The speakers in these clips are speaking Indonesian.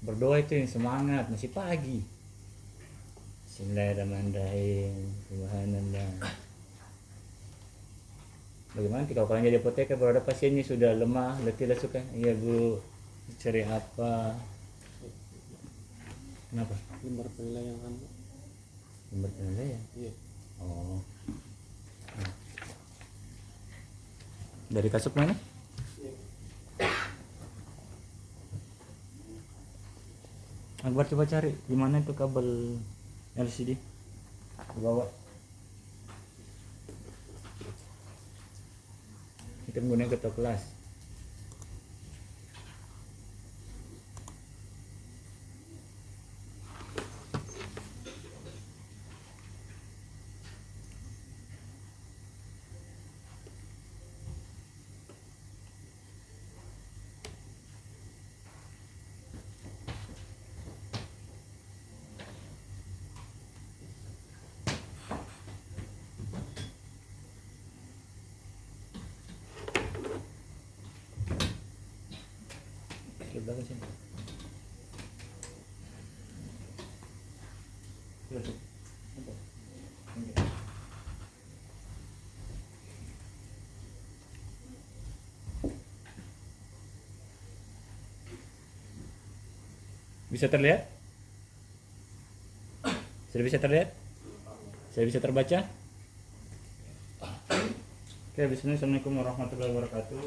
Berdoa itu yang semangat, masih pagi. Bismillahirrahmanirrahim. Subhanallah. Bagaimana kalau kalian jadi apoteker, kalau ada pasiennya sudah lemah, letih lesu kan? Iya bu, cari apa? Kenapa? Lembar penilaian kan? Lembar penilaian? Iya. Oh. Dari kasut mana? Akbar coba cari di mana itu kabel LCD. Bawa. Kita menggunakan ketua kelas. Ke belakang sini. Tutup. Apa? Enggak. Bisa terlihat? Sudah bisa terlihat? Saya bisa terbaca? Oke, bismillah. Assalamualaikum warahmatullahi wabarakatuh.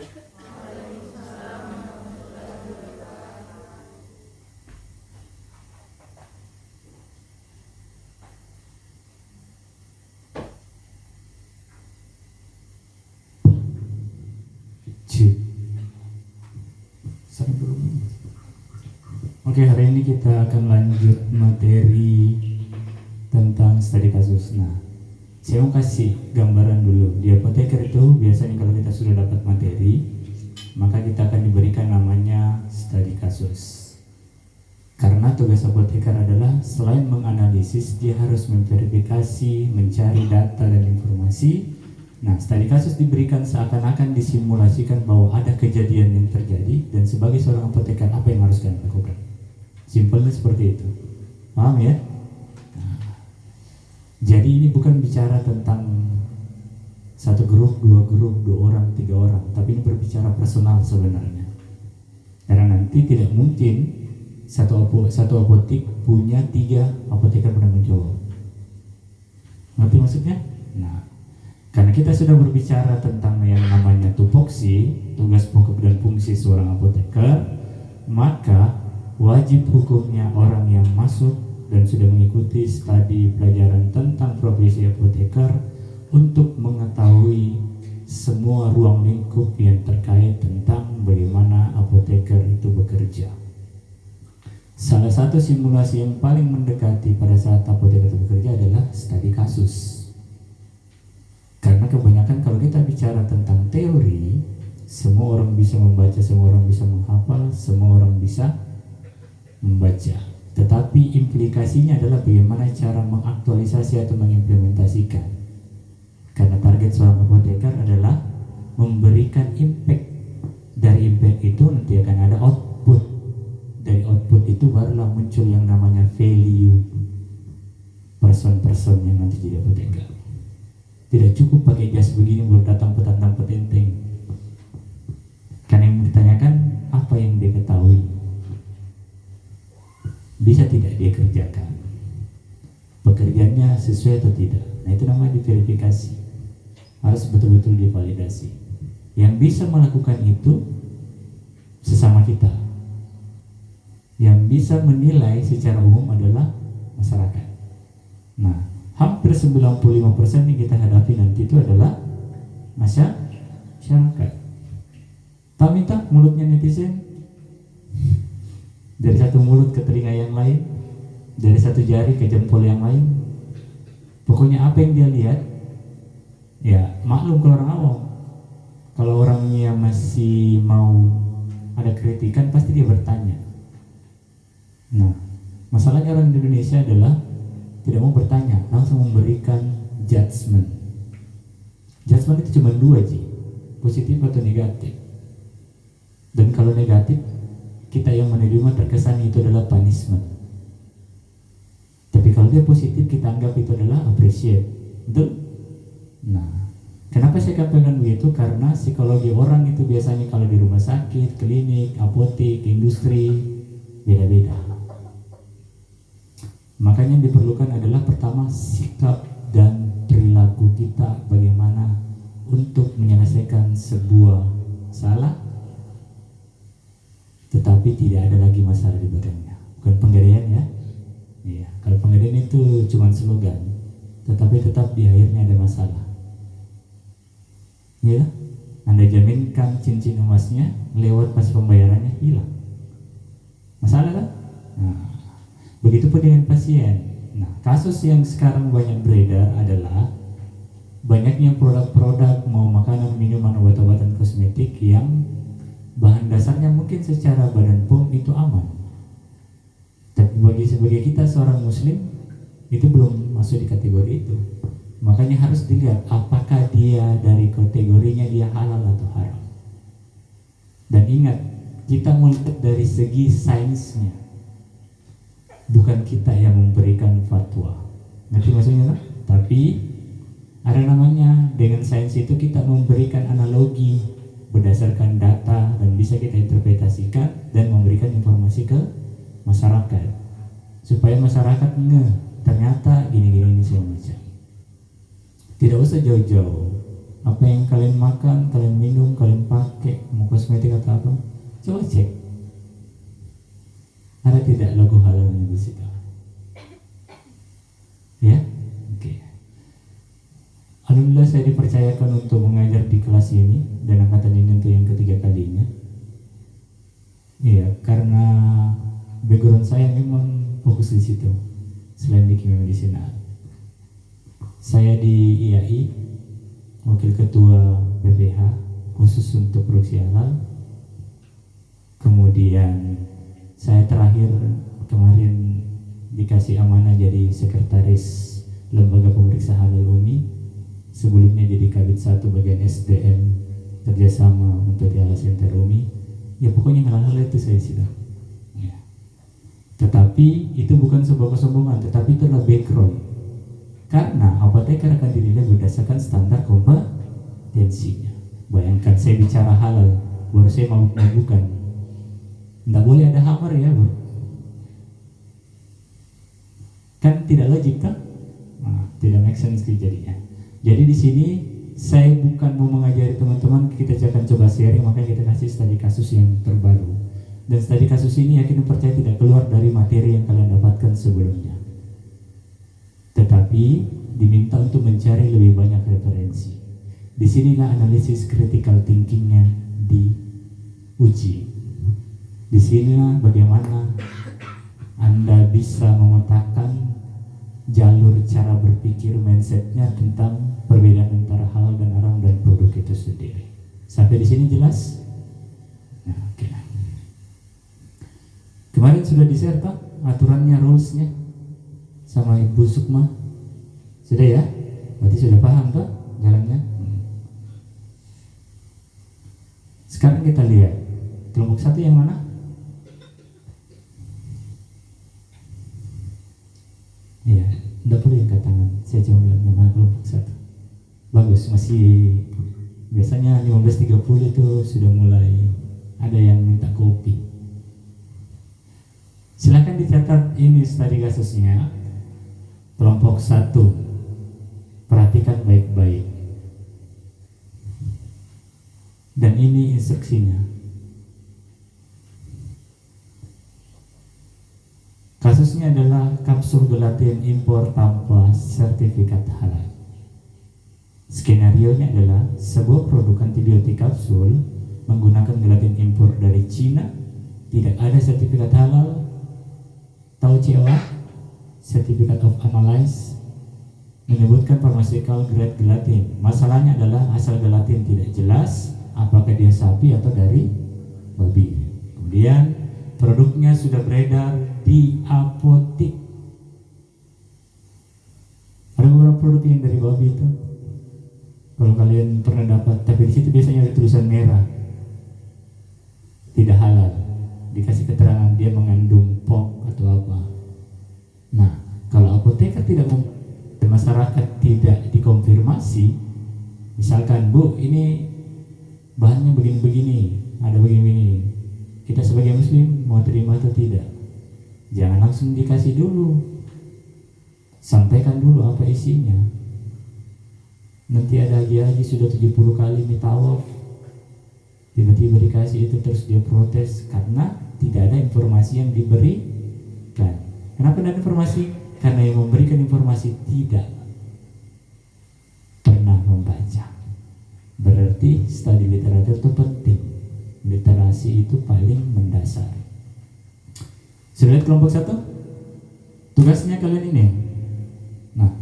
Oke, hari ini kita akan lanjut materi tentang studi kasus. Nah, saya mau kasih gambaran dulu. Di apoteker itu biasanya kalau kita sudah dapat materi, maka kita akan diberikan namanya studi kasus. Karena tugas apoteker adalah selain menganalisis, dia harus memverifikasi, mencari data dan informasi. Nah, studi kasus diberikan seakan-akan disimulasikan bahwa ada kejadian yang terjadi, dan sebagai seorang apoteker apa yang harus kalian lakukan. Simpelnya seperti itu. Paham ya? Nah, jadi ini bukan bicara tentang satu grup, dua orang, tiga orang, tapi ini berbicara personal sebenarnya. Karena nanti tidak mungkin satu apotek punya 3 apoteker penanggung jawab. Ngerti maksudnya? Nah, karena kita sudah berbicara tentang yang namanya tupoksi, tugas pokok dan fungsi seorang apoteker, maka wajib hukumnya orang yang masuk dan sudah mengikuti studi pelajaran tentang profesi apoteker untuk mengetahui semua ruang lingkup yang terkait tentang bagaimana apoteker itu bekerja. Salah satu simulasi yang paling mendekati pada saat apoteker itu bekerja adalah studi kasus. Karena kebanyakan kalau kita bicara tentang teori, semua orang bisa membaca, semua orang bisa menghafal, semua orang bisa membaca, tetapi implikasinya adalah bagaimana cara mengaktualisasi atau mengimplementasikan. Karena target seorang apoteker adalah memberikan impact. Dari impact itu nanti akan ada output. Dari output itu barulah muncul yang namanya value person-person yang nanti jadi apoteker. Tidak cukup pakai jas begini baru datang petenteng. Karena yang ditanyakan apa yang dia ketahui, bisa tidak dia kerjakan, pekerjaannya sesuai atau tidak. Nah, itu namanya diverifikasi, harus betul-betul divalidasi. Yang bisa melakukan itu sesama kita, yang bisa menilai secara umum adalah masyarakat. Nah, hampir 95% yang kita hadapi nanti itu adalah masyarakat. Tak minta mulutnya netizen, dari satu mulut ke telinga yang lain, dari satu jari ke jempol yang lain. Pokoknya apa yang dia lihat, ya maklum kalau orang awam. Kalau orangnya masih mau ada kritikan, pasti dia bertanya. Nah, masalahnya orang di Indonesia adalah tidak mau bertanya, langsung memberikan judgement. Judgement itu cuma 2 Ji, positif atau negatif. Dan kalau negatif, kita yang menerima terkesan itu adalah punishment. Tapi kalau dia positif, kita anggap itu adalah appreciate. Betul? Nah, kenapa saya katakan begitu? Karena psikologi orang itu biasanya kalau di rumah sakit, klinik, apotek, industri, beda-beda. Makanya yang diperlukan adalah pertama sikap dan perilaku kita bagaimana untuk menyelesaikan sebuah salah, tetapi tidak ada lagi masalah di badannya. Bukan penggadaian ya. Iya, kalau penggadaian itu cuma slogan, tetapi tetap di akhirnya ada masalah. Ya, Anda jaminkan cincin emasnya, lewat pas pembayarannya hilang. Masalah kan? Nah, begitupun dengan pasien. Nah, kasus yang sekarang banyak beredar adalah banyaknya produk-produk mau makanan, minuman, obat-obatan kosmetik yang bahan dasarnya mungkin secara badan POM itu aman. Tapi sebagai kita seorang muslim itu belum masuk di kategori itu. Makanya harus dilihat apakah dia dari kategorinya dia halal atau haram. Dan ingat, kita melihat dari segi sainsnya, bukan kita yang memberikan fatwa. Ngerti maksudnya kan? Tapi ada namanya, dengan sains itu kita memberikan analogi berdasarkan data dan bisa kita interpretasikan dan memberikan informasi ke masyarakat supaya masyarakat ternyata gini-gini segala macam. Tidak usah jauh-jauh, apa yang kalian makan, kalian minum, kalian pakai, mau kosmetik atau apa, coba cek ada tidak logo halalnya di situ. Ya, oke. Alhamdulillah saya dipercayakan untuk mengajar di kelas ini dan angkatan ini untuk yang ketiga kalinya. Iya, karena background saya memang fokus di situ. Selain di kimia medisinal, saya di IAI, wakil ketua PPH khusus untuk produksi halal. Kemudian saya terakhir kemarin dikasih amanah jadi sekretaris lembaga pemeriksa halal UMI. Sebelumnya jadi kabit 1 bagian SDM kerjasama untuk di halal center UMI. Ya pokoknya hal-hal itu saya sudah. Ya. Tetapi itu bukan sebuah kesombongan, tetapi itu adalah background. Karena apoteker akan dinilai berdasarkan standar kompetensinya. Bayangkan saya bicara halal, baru saya mabuk-mabukan. Tidak boleh ada hammer ya, bro. Kan tidak logik kan? Nah, tidak make sense jadinya. Jadi di sini saya bukan mau mengajari teman-teman, kita akan coba sharing, maka kita kasih studi kasus yang terbaru. Dan studi kasus ini yakin percaya tidak keluar dari materi yang kalian dapatkan sebelumnya. Tetapi diminta untuk mencari lebih banyak referensi. Disinilah analisis critical thinkingnya diuji. Disinilah bagaimana Anda bisa memetakan jalur cara berpikir mindsetnya tentang perbedaan antara halal dan haram dan produk itu sendiri. Sampai di sini jelas? Nah, oke. Kemarin sudah di-share kan aturannya, rulesnya sama Ibu Sukma? Sudah ya? Berarti sudah paham kan jalannya? Sekarang kita lihat kelompok 1 yang mana? Iya, tidak perlu angkat tangan. Saya cuma bilang nama kelompok 1. Bagus, masih biasanya 15.30 itu sudah mulai ada yang minta kopi. Silakan dicatat ini studi kasusnya. Kelompok 1. Perhatikan baik-baik. Dan ini instruksinya. Kasusnya adalah kapsul gelatin impor tanpa sertifikat halal. Skenarionya adalah sebuah produk antibiotik kapsul menggunakan gelatin impor dari Cina, tidak ada sertifikat halal. Tahu COA? Certificate of Analysis, menyebutkan pharmaceutical grade gelatin. Masalahnya adalah asal gelatin tidak jelas, apakah dia sapi atau dari babi. Kemudian produknya sudah beredar di apotek. Ada beberapa produk yang dari babi itu, kalau kalian pernah dapat, tapi di situ biasanya ada tulisan merah, tidak halal. Dikasih dia mengandung POK atau apa. Nah, kalau apoteker tidak masyarakat tidak dikonfirmasi, misalkan Bu ini bahannya begini-begini, ada begini-begini, kita sebagai muslim mau terima atau tidak, jangan langsung dikasih dulu, sampaikan dulu apa isinya. Nanti ada haji sudah 70 kali mitawaf, tiba-tiba dikasih itu terus dia protes karena tidak ada informasi yang diberikan. Kenapa tidak ada informasi? Karena yang memberikan informasi tidak pernah membaca. Berarti studi literatur itu penting. Literasi itu paling mendasar. Sudah lihat kelompok 1? Tugasnya kalian ini. Nah,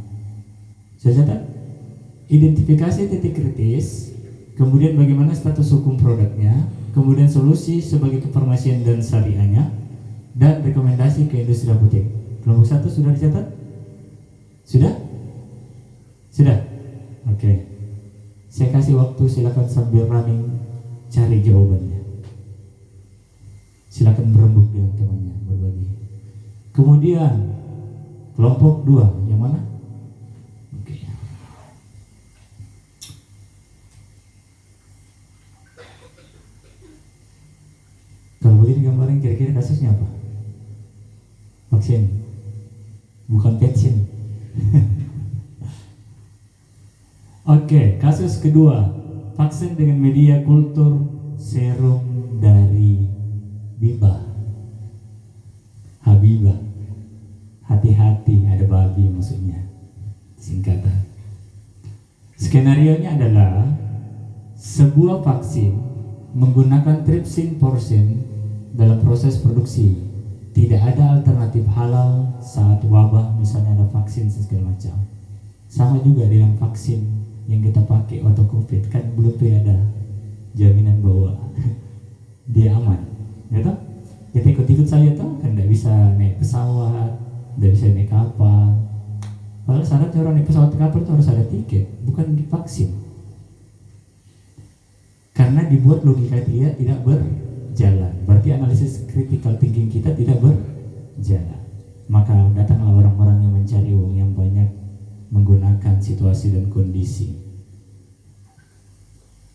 saya catat. Identifikasi titik kritis, kemudian bagaimana status hukum produknya, kemudian solusi sebagai kefarmasian dan syariahnya, dan rekomendasi ke industri apotek. Kelompok 1 sudah dicatat? Sudah? Sudah? Oke. Saya kasih waktu, silakan sambil running cari jawabannya. Silakan berembuk dengan temannya, berbagi. Kemudian kelompok 2 yang mana? Oke. Kalau begini gambaran kira-kira kasusnya apa? Vaksin. Bukan vaksin. Oke, kasus kedua, vaksin dengan media kultur serum dari Bibah. Habibah. Hati-hati, ada babi maksudnya. Singkatan. Skenarionya adalah sebuah vaksin menggunakan trypsin porsin dalam proses produksi. Tidak ada alternatif halal saat wabah, misalnya ada vaksin segala macam. Sama juga dengan vaksin yang kita pakai waktu COVID, kan belum ada jaminan bahwa dia aman, ya toh? Kita ikut-ikut saja toh, kan tidak bisa naik pesawat, tidak bisa naik kapal. Padahal syaratnya orang naik pesawat kapal itu harus ada tiket, bukan divaksin. Karena dibuat logika dia tidak berjalan, berarti analisis critical thinking kita tidak berjalan. Maka datanglah orang-orang yang mencari uang yang banyak menggunakan situasi dan kondisi.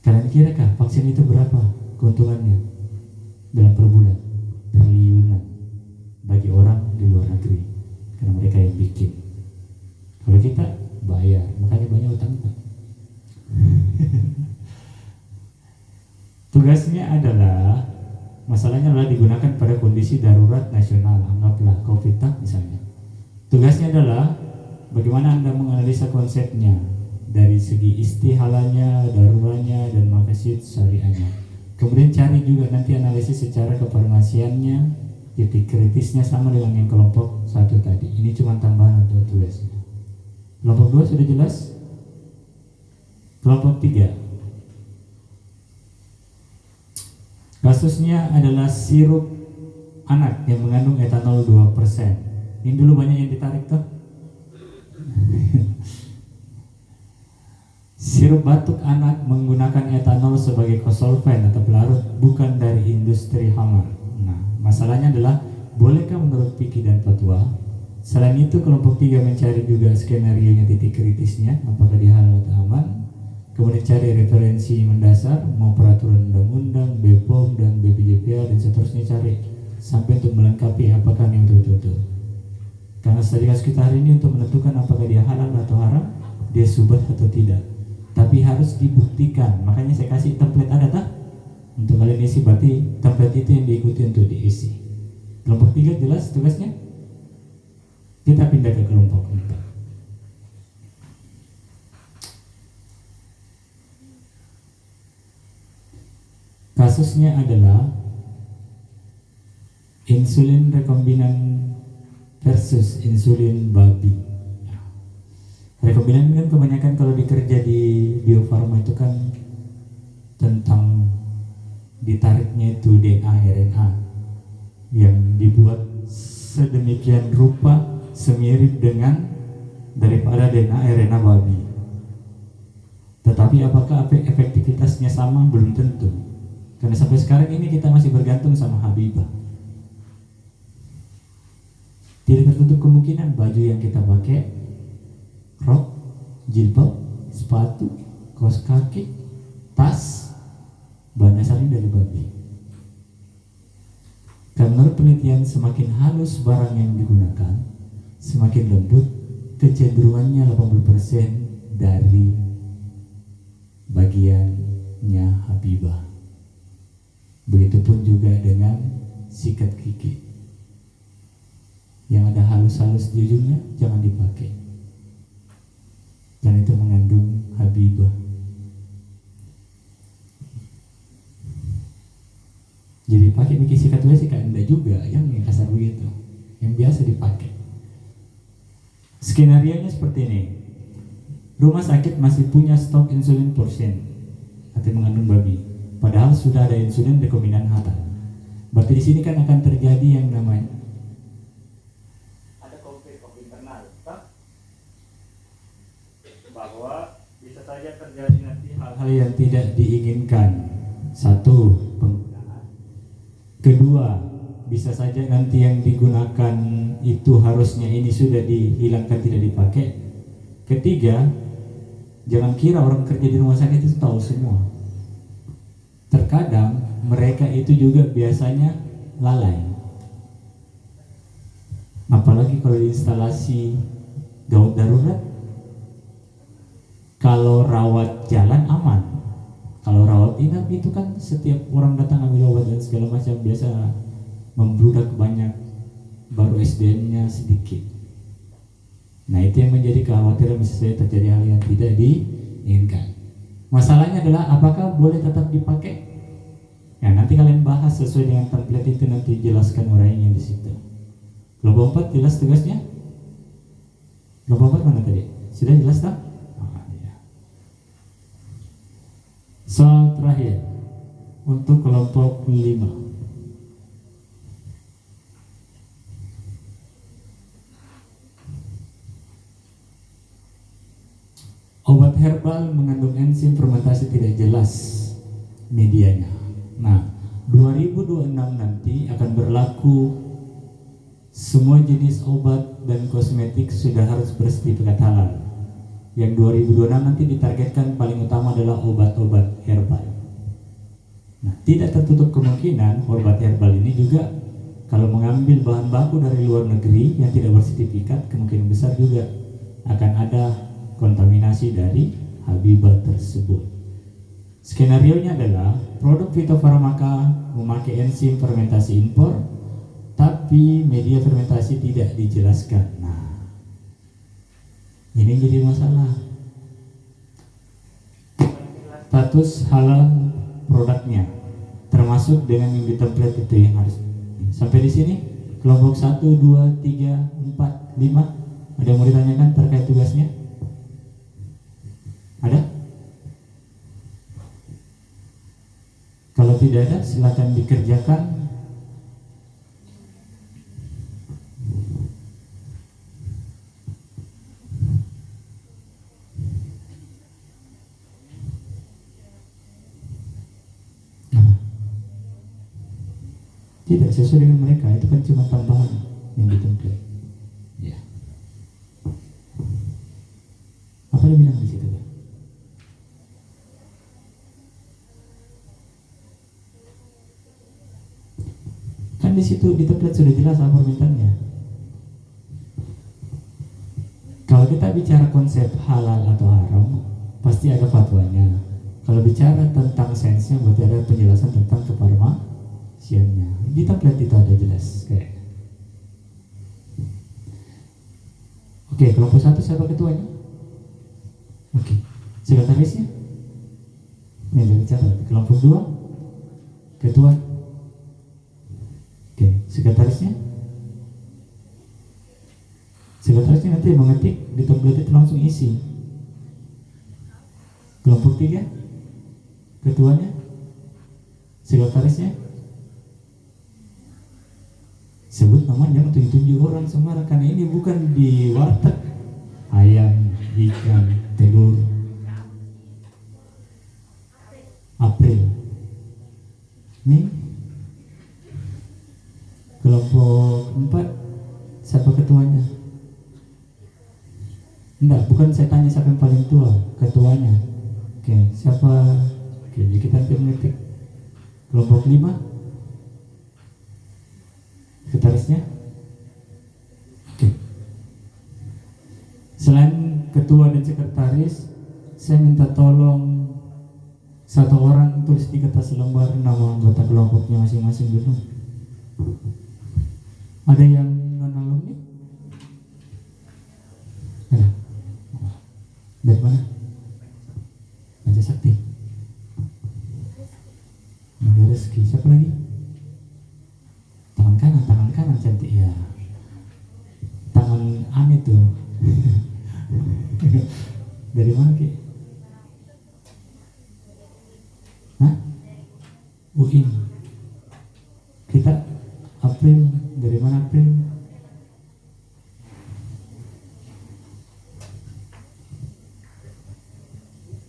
Kalian kirakah vaksin itu berapa keuntungannya dalam per bulan? Triliunan bagi orang di luar negeri, karena mereka yang bikin. Kalau kita bayar, makanya banyak utang-utang. Tugasnya adalah, masalahnya adalah digunakan pada kondisi darurat nasional, anggaplah COVID misalnya. Tugasnya adalah bagaimana Anda menganalisa konsepnya dari segi istihalanya, daruratnya, dan maqasid syariahnya. Kemudian cari juga nanti analisis secara kefarmasiannya, titik kritisnya sama dengan yang kelompok 1 tadi. Ini cuma tambahan untuk tugasnya. Kelompok 2 sudah jelas? Kelompok 3. Kasusnya adalah sirup anak yang mengandung etanol 2%. Ini dulu banyak yang ditarik tuh. Sirup batuk anak menggunakan etanol sebagai kosolven atau pelarut, bukan dari industri hamar. Nah, masalahnya adalah bolehkah menurut fikih dan fatwa? Selain itu, kelompok 3 mencari juga skenario titik kritisnya, apakah dia halal atau aman. Kemudian cari referensi mendasar, mau peraturan undang-undang, BPOM dan BPJPA dan seterusnya, cari sampai untuk melengkapi apakah ini betul-betul. Karena studi kasus kita hari ini untuk menentukan apakah dia halal atau haram, dia subhat atau tidak. Tapi harus dibuktikan. Makanya saya kasih template, ada tak? Untuk kalian isi, berarti template itu yang diikuti untuk diisi. Kelompok 3 jelas tugasnya? Kita pindah ke kelompok 4. Kasusnya adalah insulin rekombinan versus insulin babi. Rekombinan kan kebanyakan kalau dikerja di Bio Farma itu kan tentang ditariknya itu DNA RNA yang dibuat sedemikian rupa semirip dengan daripada DNA RNA babi. Tetapi apakah efektivitasnya sama? Belum tentu. Karena sampai sekarang ini kita masih bergantung sama Habibah. Tidak tertutup kemungkinan baju yang kita pakai, rok, jilbab, sepatu, kaos kaki, tas, bahan dasarnya dari babi. Karena menurut penelitian, semakin halus barang yang digunakan, semakin lembut, kecenderungannya 80% dari bagiannya Habibah. Begitupun juga dengan sikat gigi. Yang ada halus-halus di ujungnya jangan dipakai, karena itu mengandung Habibah. Jadi pakai bikin sikat WC kan enggak juga, yang kasar begitu, yang biasa dipakai. Skenarionya seperti ini. Rumah sakit masih punya stok insulin porsen atau mengandung babi, padahal sudah ada insulin rekombinan halal. Berarti di sini kan akan terjadi yang namanya ada konflik internal, bahwa bisa saja terjadi nanti hal-hal yang tidak diinginkan. Satu, penggunaan. Kedua, bisa saja nanti yang digunakan itu harusnya ini sudah dihilangkan, tidak dipakai. Ketiga, jangan kira orang kerja di rumah sakit itu tahu semua. Terkadang mereka itu juga biasanya lalai. Apalagi kalau di instalasi gawat darurat. Kalau rawat jalan aman. Kalau rawat inap itu kan setiap orang datang ambil obat dan segala macam, biasa membludak banyak, baru SDM-nya sedikit. Nah, itu yang menjadi kekhawatiran bisa saja terjadi hal yang tidak diinginkan. Masalahnya adalah apakah boleh tetap dipakai? Ya, nanti kalian bahas sesuai dengan template itu, nanti jelaskan uraiannya di situ. Kelompok 4 jelas tugasnya? Kelompok 4 mana tadi? Sudah jelas tak? Soal terakhir untuk kelompok 5. Obat herbal mengandung enzim fermentasi tidak jelas medianya. Nah, 2026 nanti akan berlaku semua jenis obat dan kosmetik sudah harus bersertifikat halal. Yang 2026 nanti ditargetkan paling utama adalah obat-obat herbal. Nah, tidak tertutup kemungkinan obat herbal ini juga kalau mengambil bahan baku dari luar negeri yang tidak bersertifikat, kemungkinan besar juga akan ada kontaminasi dari Habibah tersebut. Skenarionya adalah produk fitofarmaka memakai enzim fermentasi impor, tapi media fermentasi tidak dijelaskan. Nah, ini jadi masalah. Status halal produknya, termasuk dengan yang di template itu yang harus. Sampai di sini kelompok 1, 2, 3, 4, 5. Ada yang mau ditanyakan terkait tugasnya? Ada? Kalau tidak ada, silakan dikerjakan. Tidak sesuai dengan mereka, itu kan cuma tambahan yang di template. Ya. Apa dia bilang di situ? Kan di situ di template sudah jelas apa permintaannya. Kalau kita bicara konsep halal atau haram, pasti ada fatwanya. Kalau bicara tentang sainsnya, berarti ada penjelasan tentang kefarmasiannya. Di template itu ada jelas kayak. Oke, kelompok 1 siapa ketuanya? Oke, sekretarisnya? Ini dari catat. Kelompok 2 ketua. Oke, sekretarisnya? Sekretarisnya nanti mengetik di template itu langsung isi. Kelompok 3 ketuanya? Sekretarisnya? Sebut nama, jangan tunjuk-tunjuk orang sembarang, karena ini bukan di warteg. Ayam, ikan, telur. April. Nih kelompok 4 Siapa ketuanya? Enggak, bukan saya tanya siapa yang paling tua, ketuanya. Oke, siapa? Oke, jadi kita nanti mengetik kelompok 5. Sekretarisnya. Oke. Selain ketua dan sekretaris, saya minta tolong satu orang tulis di kertas lembar nama anggota kelompoknya masing-masing dulu. Ada yang non alumni? Ada. Dari mana? Raja Sakti. Nadia Reski. Siapa lagi? Tangan kanan cantik ya. Tangan aneh tuh. Dari mana Ki? Hah? UIN. Kita April. Dari mana April?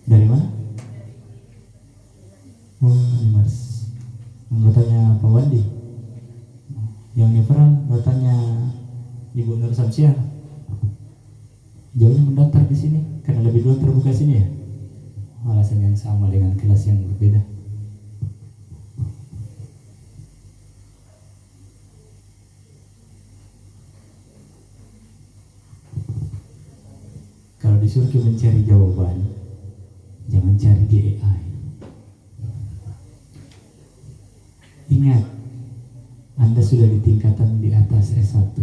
Dari mana? Oh, Mars. Anggotanya Pak Wandi. Yang Liberal anggotanya Ibu Nur Samsiah. Jauhnya mendaftar di sini karena lebih dulu terbuka sini ya. Alasan yang sama dengan kelas yang berbeda. Kalau disuruh mencari jawaban, jangan cari di AI. Ingat, Anda sudah di tingkatan di atas S1.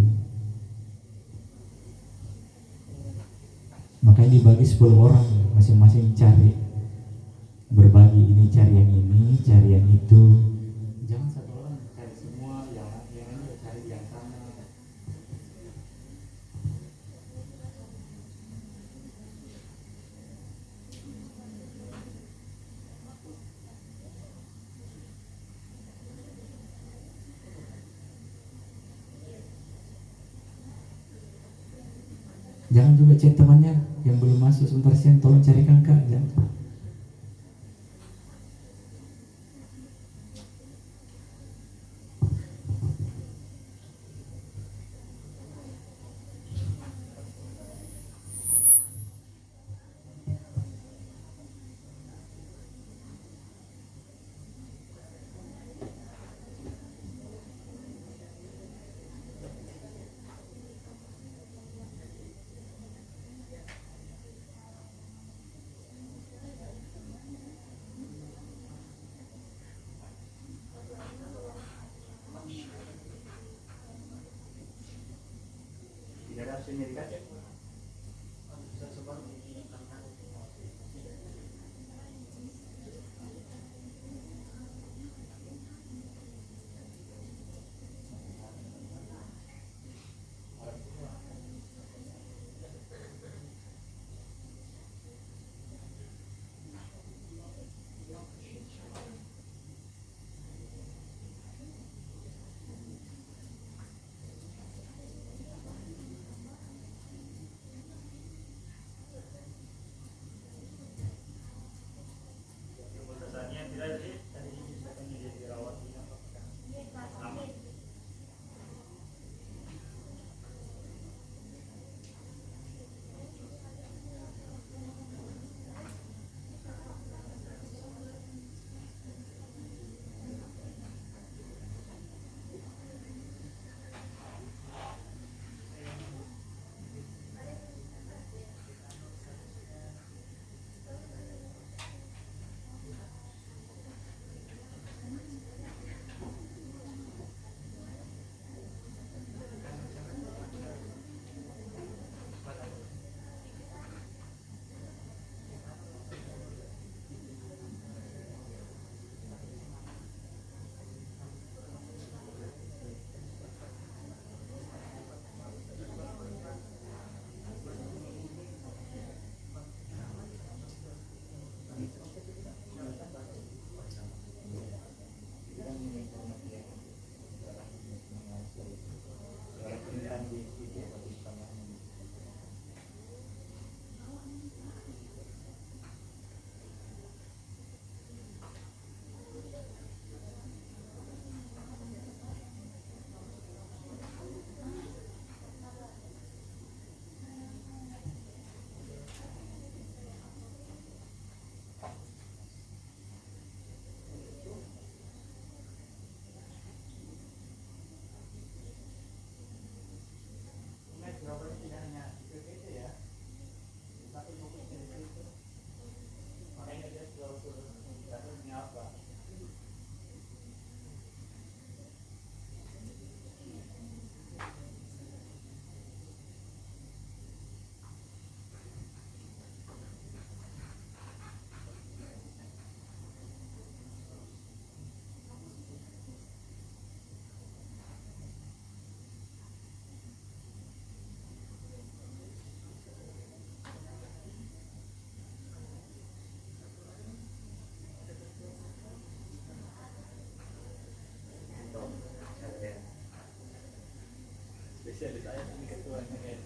Makanya dibagi 10 orang, masing-masing cari. Berbagi, ini cari yang ini, cari yang itu. Jangan satu orang cari semua, yang ini cari yang sama. Jangan juga chat temannya yang belum masuk sebentar siang, tolong carikan Kak. Jangan. Tidak ada opsinya dikasih. Jadi saya ini ketuanya kayak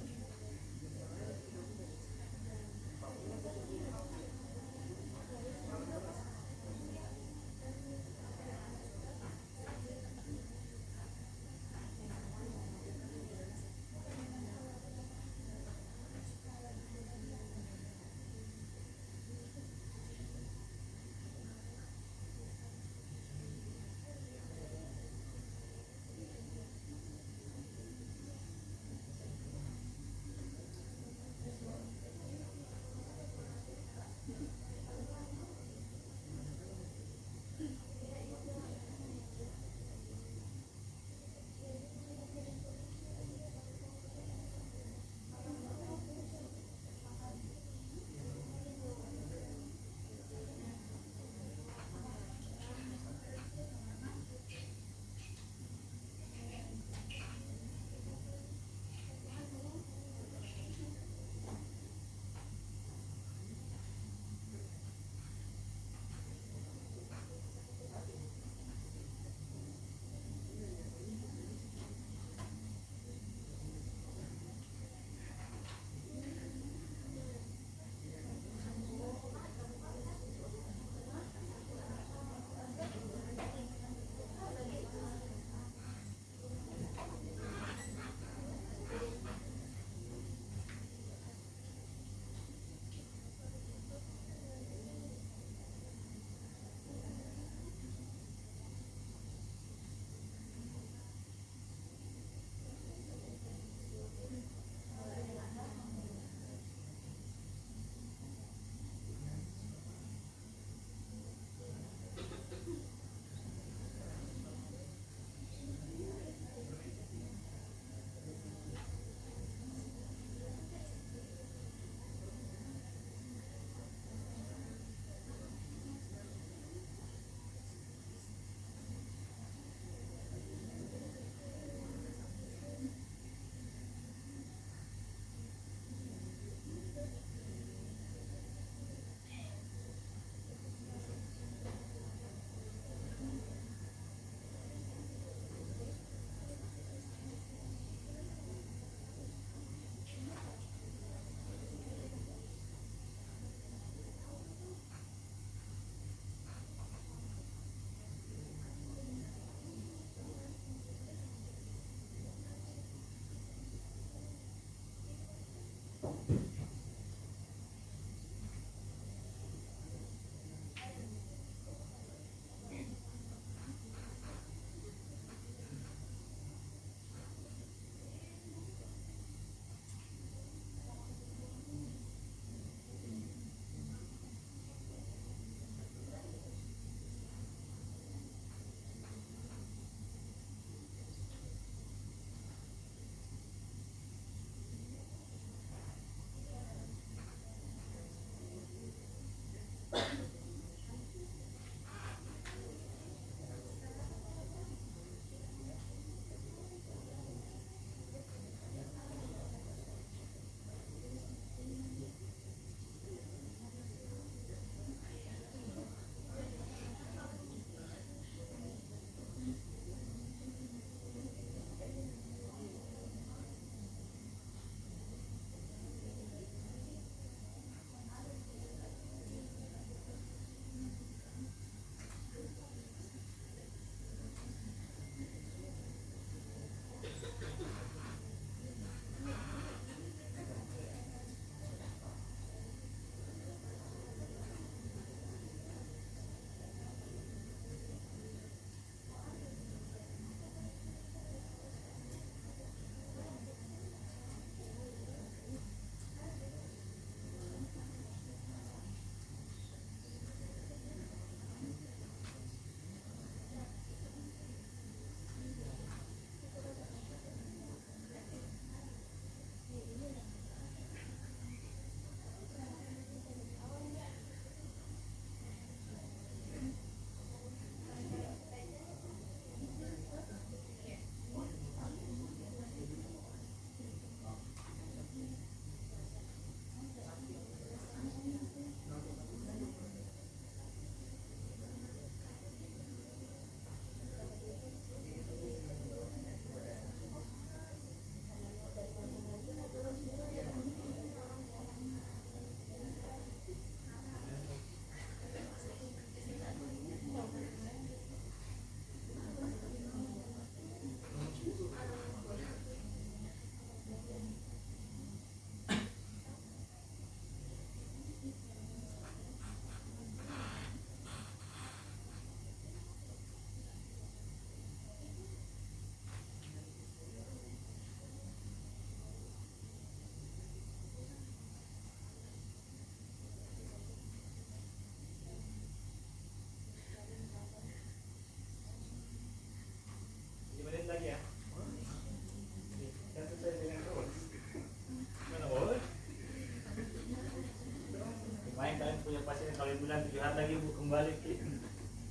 punya pasien kalau bilang 7 hari lagi bu kembali,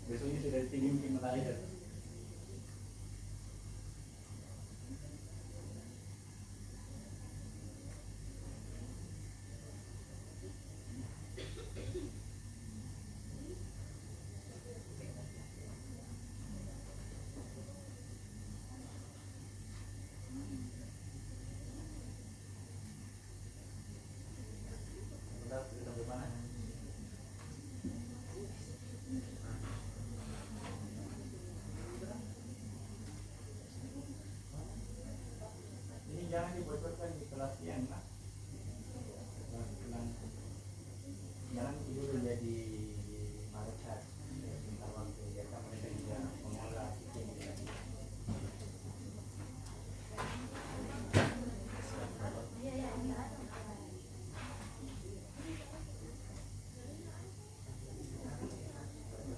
besoknya sudah tinggi mungkin malaikat. Udah, kita bagaimana? Ini jangan dibocorkan di kelas yang nak. Jangan dulu jadi malaikat. Bentar waktu biasa mereka juga mengolah sistem ini.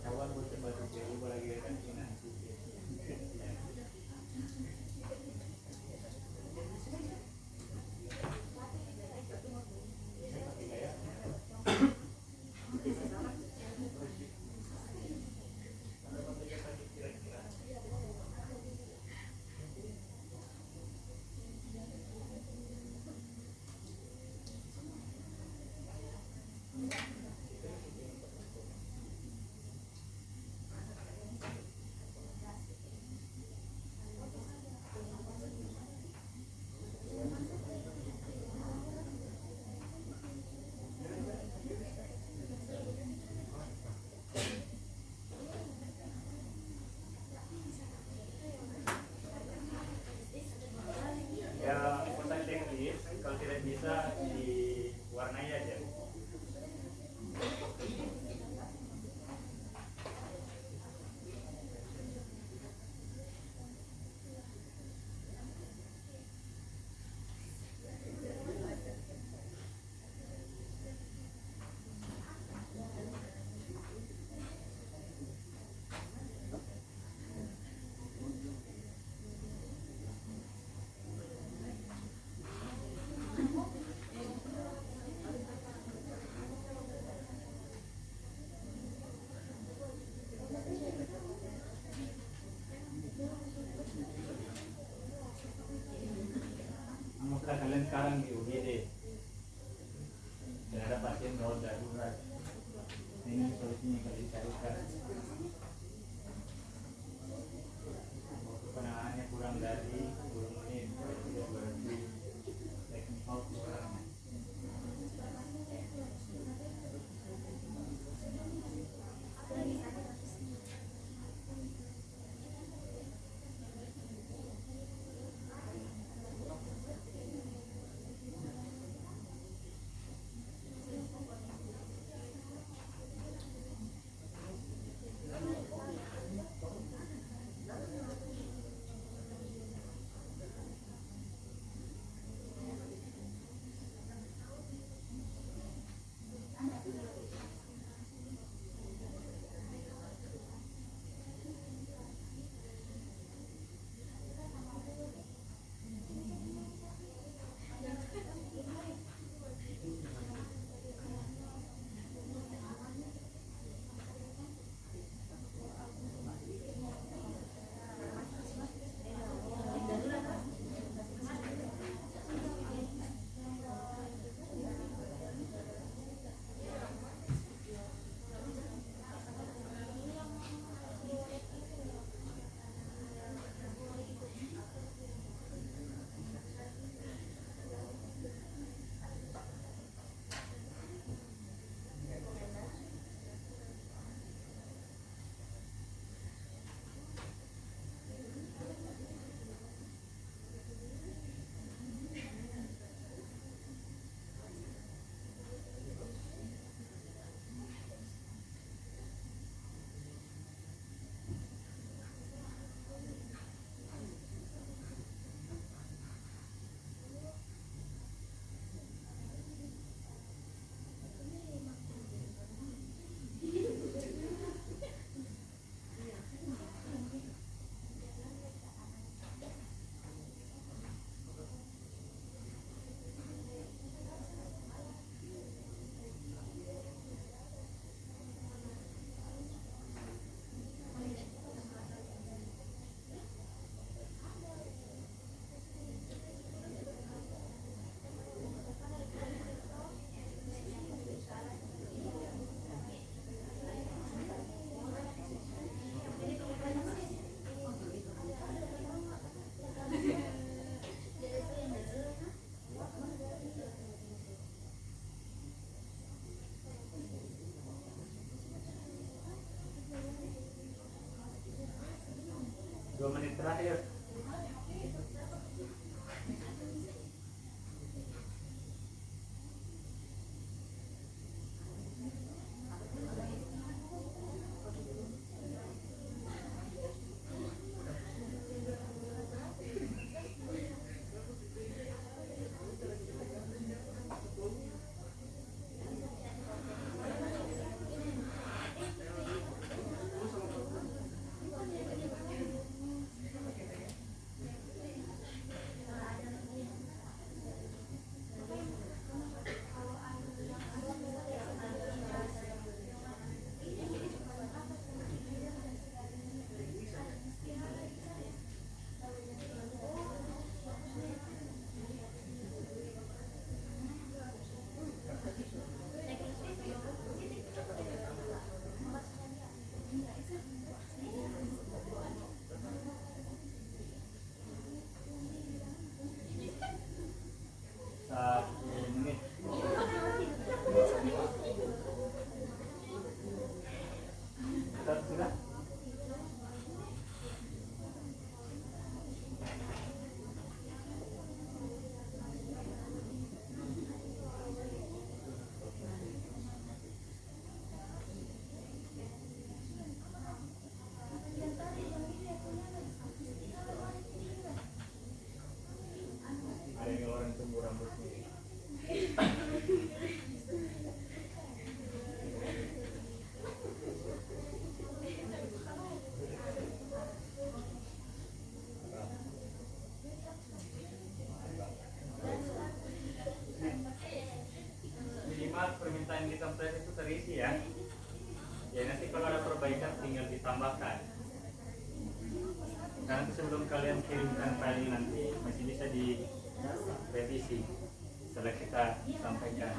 Kawan bocor batu jauh lagi kan nanti. Ya, kotak teknis kalau tidak bisa diwarnai aja. Anggaplah kalian sekarang di UGD dan ada pasien gawat darurat. Ini solusinya kalian carikan. Waktu penanganannya kurang dari 10 menit, kalau tidak berarti teknik out kurang. 2 menit terakhir. Ada yang orang tumbuh rambutnya. Minimal permintaan di template itu terisi ya. Ya nanti kalau ada perbaikan tinggal ditambahkan. Nanti sebelum kalian kirimkan file nanti masih bisa direvisi setelah kita sampaikan.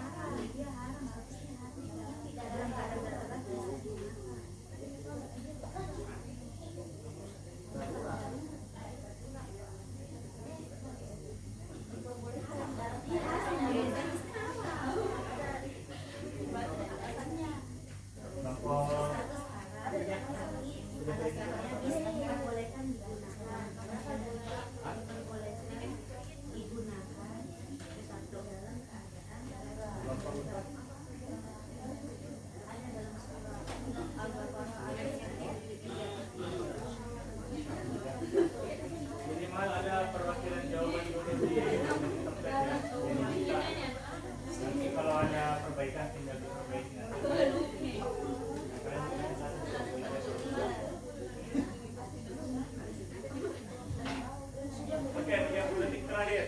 Minimal ada perwakilan jawaban dulu di template ya. Nanti kalau ada perbaikan tinggal diperbaiki nanti. Oke, 30 detik terakhir.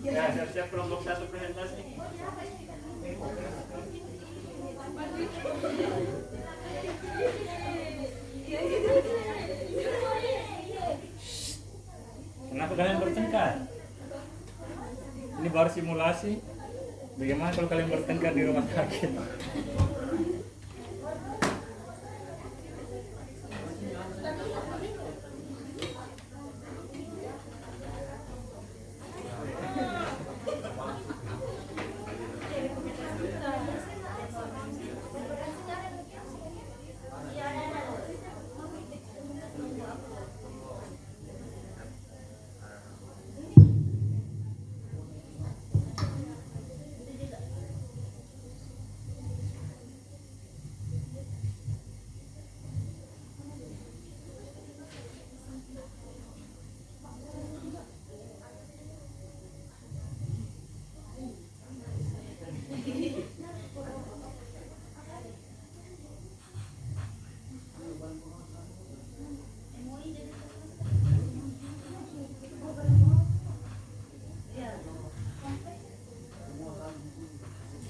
Ya, siap-siap kelompok 1 presentasi. Kenapa kalian bertengkar? Ini baru simulasi. Bagaimana kalau kalian bertengkar di rumah sakit?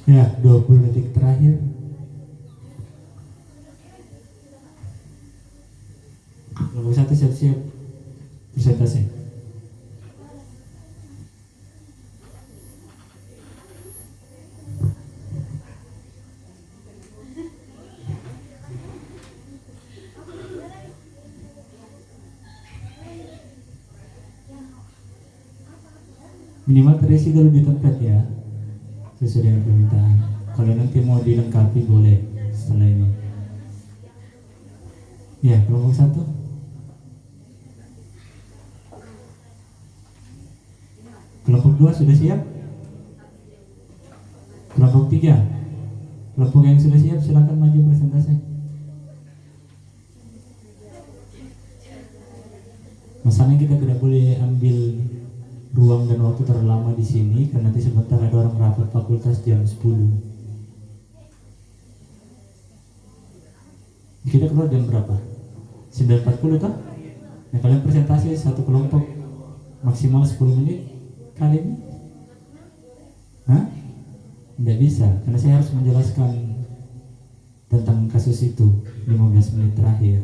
Ya, 20 detik terakhir. Kelompok 1 siap-siap presentasi. Minimal terisi dulu di tempat ya, sesuai dengan permintaan. Kalau nanti mau dilengkapi boleh setelah ini. Ya, kelompok 1. Kelompok 2 sudah siap? Kelompok 3. Kelompok yang sudah siap silakan maju presentasi. Masalahnya kita tidak boleh ambil ruang dan waktu terlalu lama di sini karena nanti sebentar ada orang rapat fakultas jam 10. Kita keluar jam berapa? 9.40 kan? Nah, kalian presentasi satu kelompok maksimal 10 menit kali ini? Hah? Tidak bisa, karena saya harus menjelaskan tentang kasus itu 15 menit terakhir.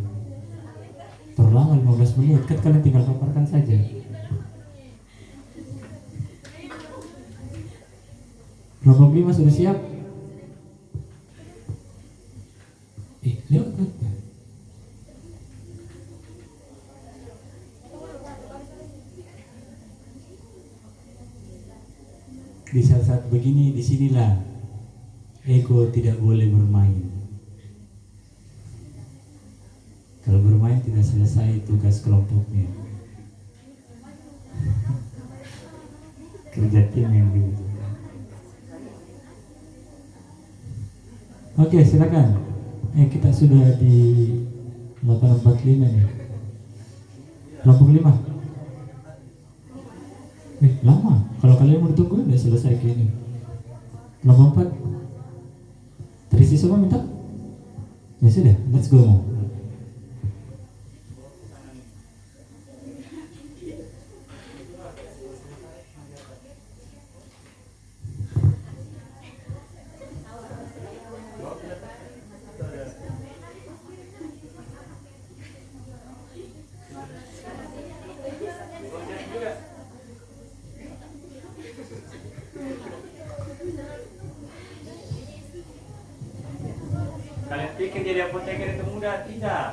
Terlama 15 menit, kan kalian tinggal paparkan saja. Kelompok 5 sudah siap? Lewat kan? Di saat-saat begini, disinilah ego tidak boleh bermain. Kalau bermain tidak selesai tugas kelompoknya. Kerja tim yang begitu. Oke, silakan. Kita sudah di 8.45 nih. Kelompok 5. Lama. Kalau kalian mau ditunggu udah selesai kayak ini. Kelompok 4. Terisi semua minta? Ya sudah, let's go. Kalian pikir jadi apoteker itu mudah? Tidak.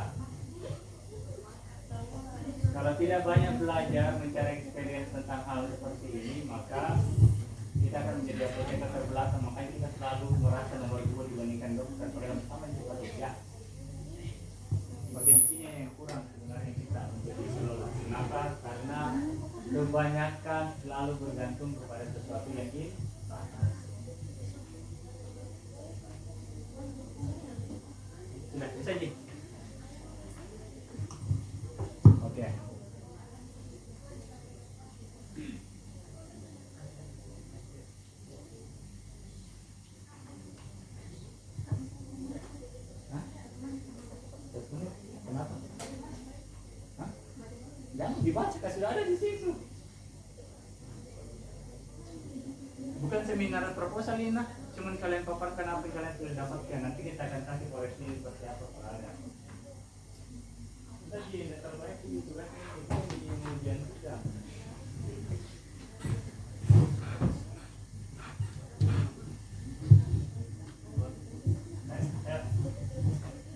Kalau tidak banyak belajar, mencari experience tentang hal seperti ini, maka kita akan menjadi apoteker terbelakang. Makanya kita selalu merasa nomor 2 dibandingkan dokter. Padahal sama juga ya. Bagian sini yang kurang sebenarnya kita menjadi selalu. Kenapa? Karena kebanyakan selalu bergantung kepada sesuatu yang instan. Sudah bisa Ji? Oke. Hah? Kenapa? Hah? Jangan dibaca, kan sudah ada di situ. Bukan seminar proposal ini, nah. Cuman kalian paparkan apa yang kalian sudah dapatkan. Nanti kita akan kasih koreksi seperti apa soalnya. Kita di terbaik itu kan kita di ujian juga.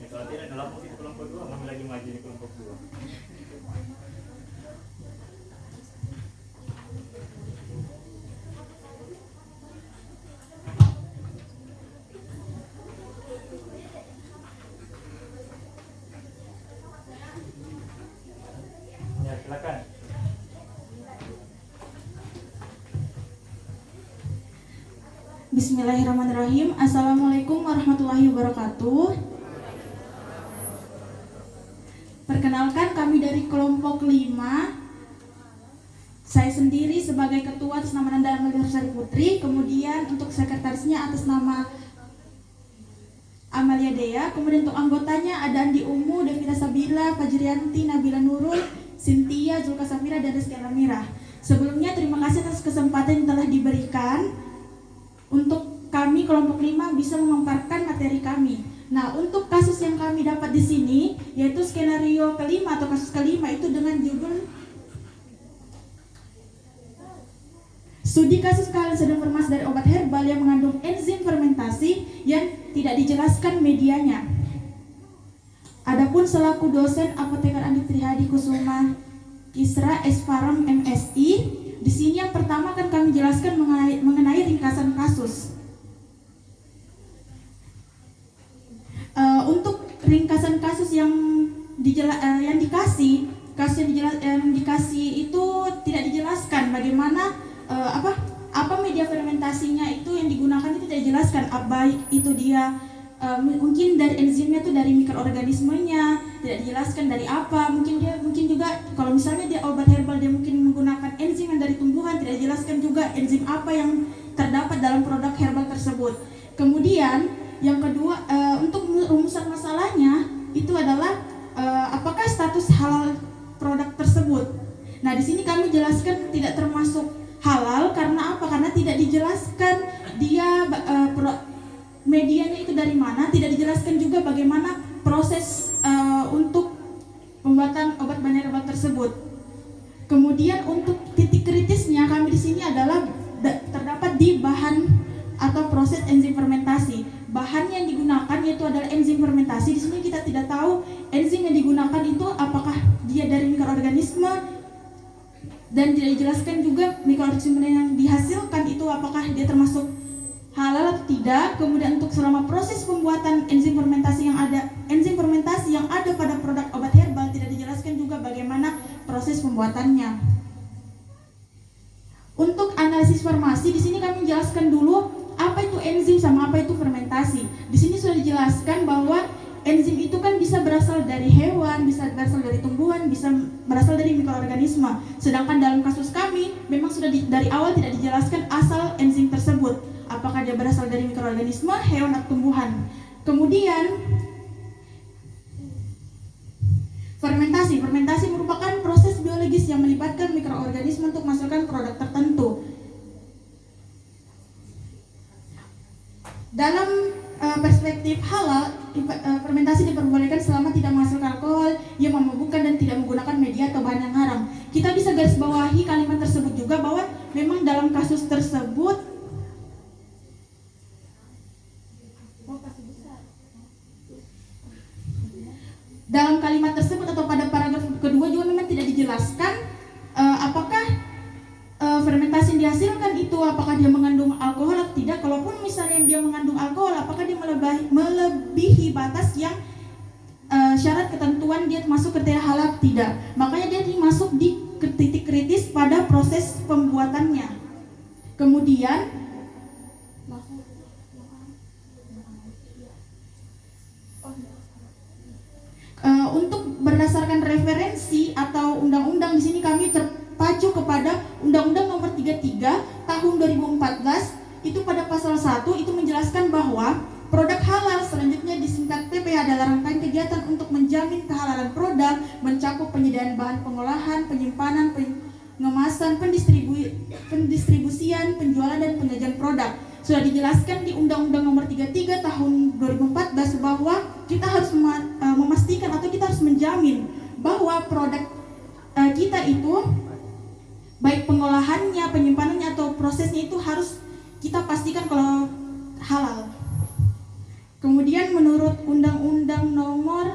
Ya, kalau tidak dalam posisi kelompok 2, kami lagi maju di kelompok 2. Silakan. Bismillahirrahmanirrahim. Assalamualaikum warahmatullahi wabarakatuh. Perkenalkan, kami dari kelompok 5. Saya sendiri sebagai ketua atas nama Nanda Amalia Putri. Kemudian untuk sekretarisnya atas nama Amalia Dea. Kemudian untuk anggotanya ada Andi Umu, Devita Sabila, Fajrianti, Nabila Nurul, Cynthia, Zulka Safira, dan Rizky Alamira. Sebelumnya terima kasih atas kesempatan yang telah diberikan untuk kami kelompok 5 bisa memaparkan materi kami. Nah, untuk kasus yang kami dapat di sini yaitu skenario kelima atau kasus kelima itu dengan judul studi kasus kehamilan sedang farmasi dari obat herbal yang mengandung enzim fermentasi yang tidak dijelaskan medianya. Adapun selaku dosen apoteker Andi Trihadi Kusuma Kisra S. Farm MSI, di sini yang pertama akan kami jelaskan mengenai ringkasan kasus. Untuk ringkasan kasus yang dikasih, yang dikasih itu tidak dijelaskan bagaimana apa media fermentasinya itu yang digunakan itu tidak dijelaskan. Baik itu dia mungkin dari enzimnya itu dari mikroorganismenya, tidak dijelaskan dari apa. Mungkin juga kalau misalnya dia obat herbal dia mungkin menggunakan enzim yang dari tumbuhan, tidak dijelaskan juga enzim apa yang terdapat dalam produk herbal tersebut. Kemudian yang kedua, untuk rumusan masalahnya itu adalah apakah status halal produk tersebut. Nah, di sini kami jelaskan tidak termasuk halal karena apa? Karena tidak dijelaskan dia medianya itu dari mana, tidak dijelaskan juga bagaimana proses untuk pembuatan obat bahan herbal tersebut. Kemudian untuk titik kritisnya kami di sini adalah terdapat di bahan atau proses enzim fermentasi. Bahan yang digunakan yaitu adalah enzim fermentasi. Di sini kita tidak tahu enzim yang digunakan itu apakah dia dari mikroorganisme, dan tidak dijelaskan juga mikroorganisme yang dihasilkan itu apakah dia termasuk halal atau tidak. Kemudian untuk selama proses pembuatan enzim fermentasi yang ada pada produk obat herbal tidak dijelaskan juga bagaimana proses pembuatannya. Untuk analisis farmasi di sini kami jelaskan dulu apa itu enzim sama apa itu fermentasi. Di sini sudah dijelaskan bahwa enzim itu kan bisa berasal dari hewan, bisa berasal dari tumbuhan, bisa berasal dari mikroorganisme. Sedangkan dalam kasus kami memang sudah dari awal tidak dijelaskan asal enzim tersebut, apakah dia berasal dari mikroorganisme, hewan atau tumbuhan. Kemudian fermentasi merupakan proses biologis yang melibatkan mikroorganisme untuk menghasilkan produk tertentu. Dalam perspektif halal, fermentasi diperbolehkan selama tidak menghasilkan alkohol yang memabukkan dan tidak menggunakan media atau bahan yang haram. Kita bisa garis bawahi kalimat tersebut juga bahwa memang dalam kasus tersebut atau pada paragraf kedua juga memang tidak dijelaskan apakah fermentasi yang dihasilkan itu apakah dia mengandung alkohol atau tidak. Kalaupun misalnya dia mengandung alkohol, apakah dia melebihi batas yang syarat ketentuan dia masuk kriteria halal tidak. Makanya dia dimasuk di titik kritis pada proses pembuatannya. Kemudian untuk berdasarkan referensi atau undang-undang di sini kami terpacu kepada Undang-Undang Nomor 33 Tahun 2014. Itu pada pasal 1 itu menjelaskan bahwa produk halal selanjutnya disingkat PPH adalah rangkaian kegiatan untuk menjamin kehalalan produk, mencakup penyediaan bahan pengolahan, penyimpanan, pengemasan, pendistribusian, penjualan dan penyajian produk. Sudah dijelaskan di Undang-Undang Nomor 33 Tahun 2014 bahwa kita harus memastikan atau kita harus menjamin bahwa produk kita itu baik pengolahannya, penyimpanannya atau prosesnya itu harus kita pastikan kalau halal. Kemudian menurut Undang-Undang Nomor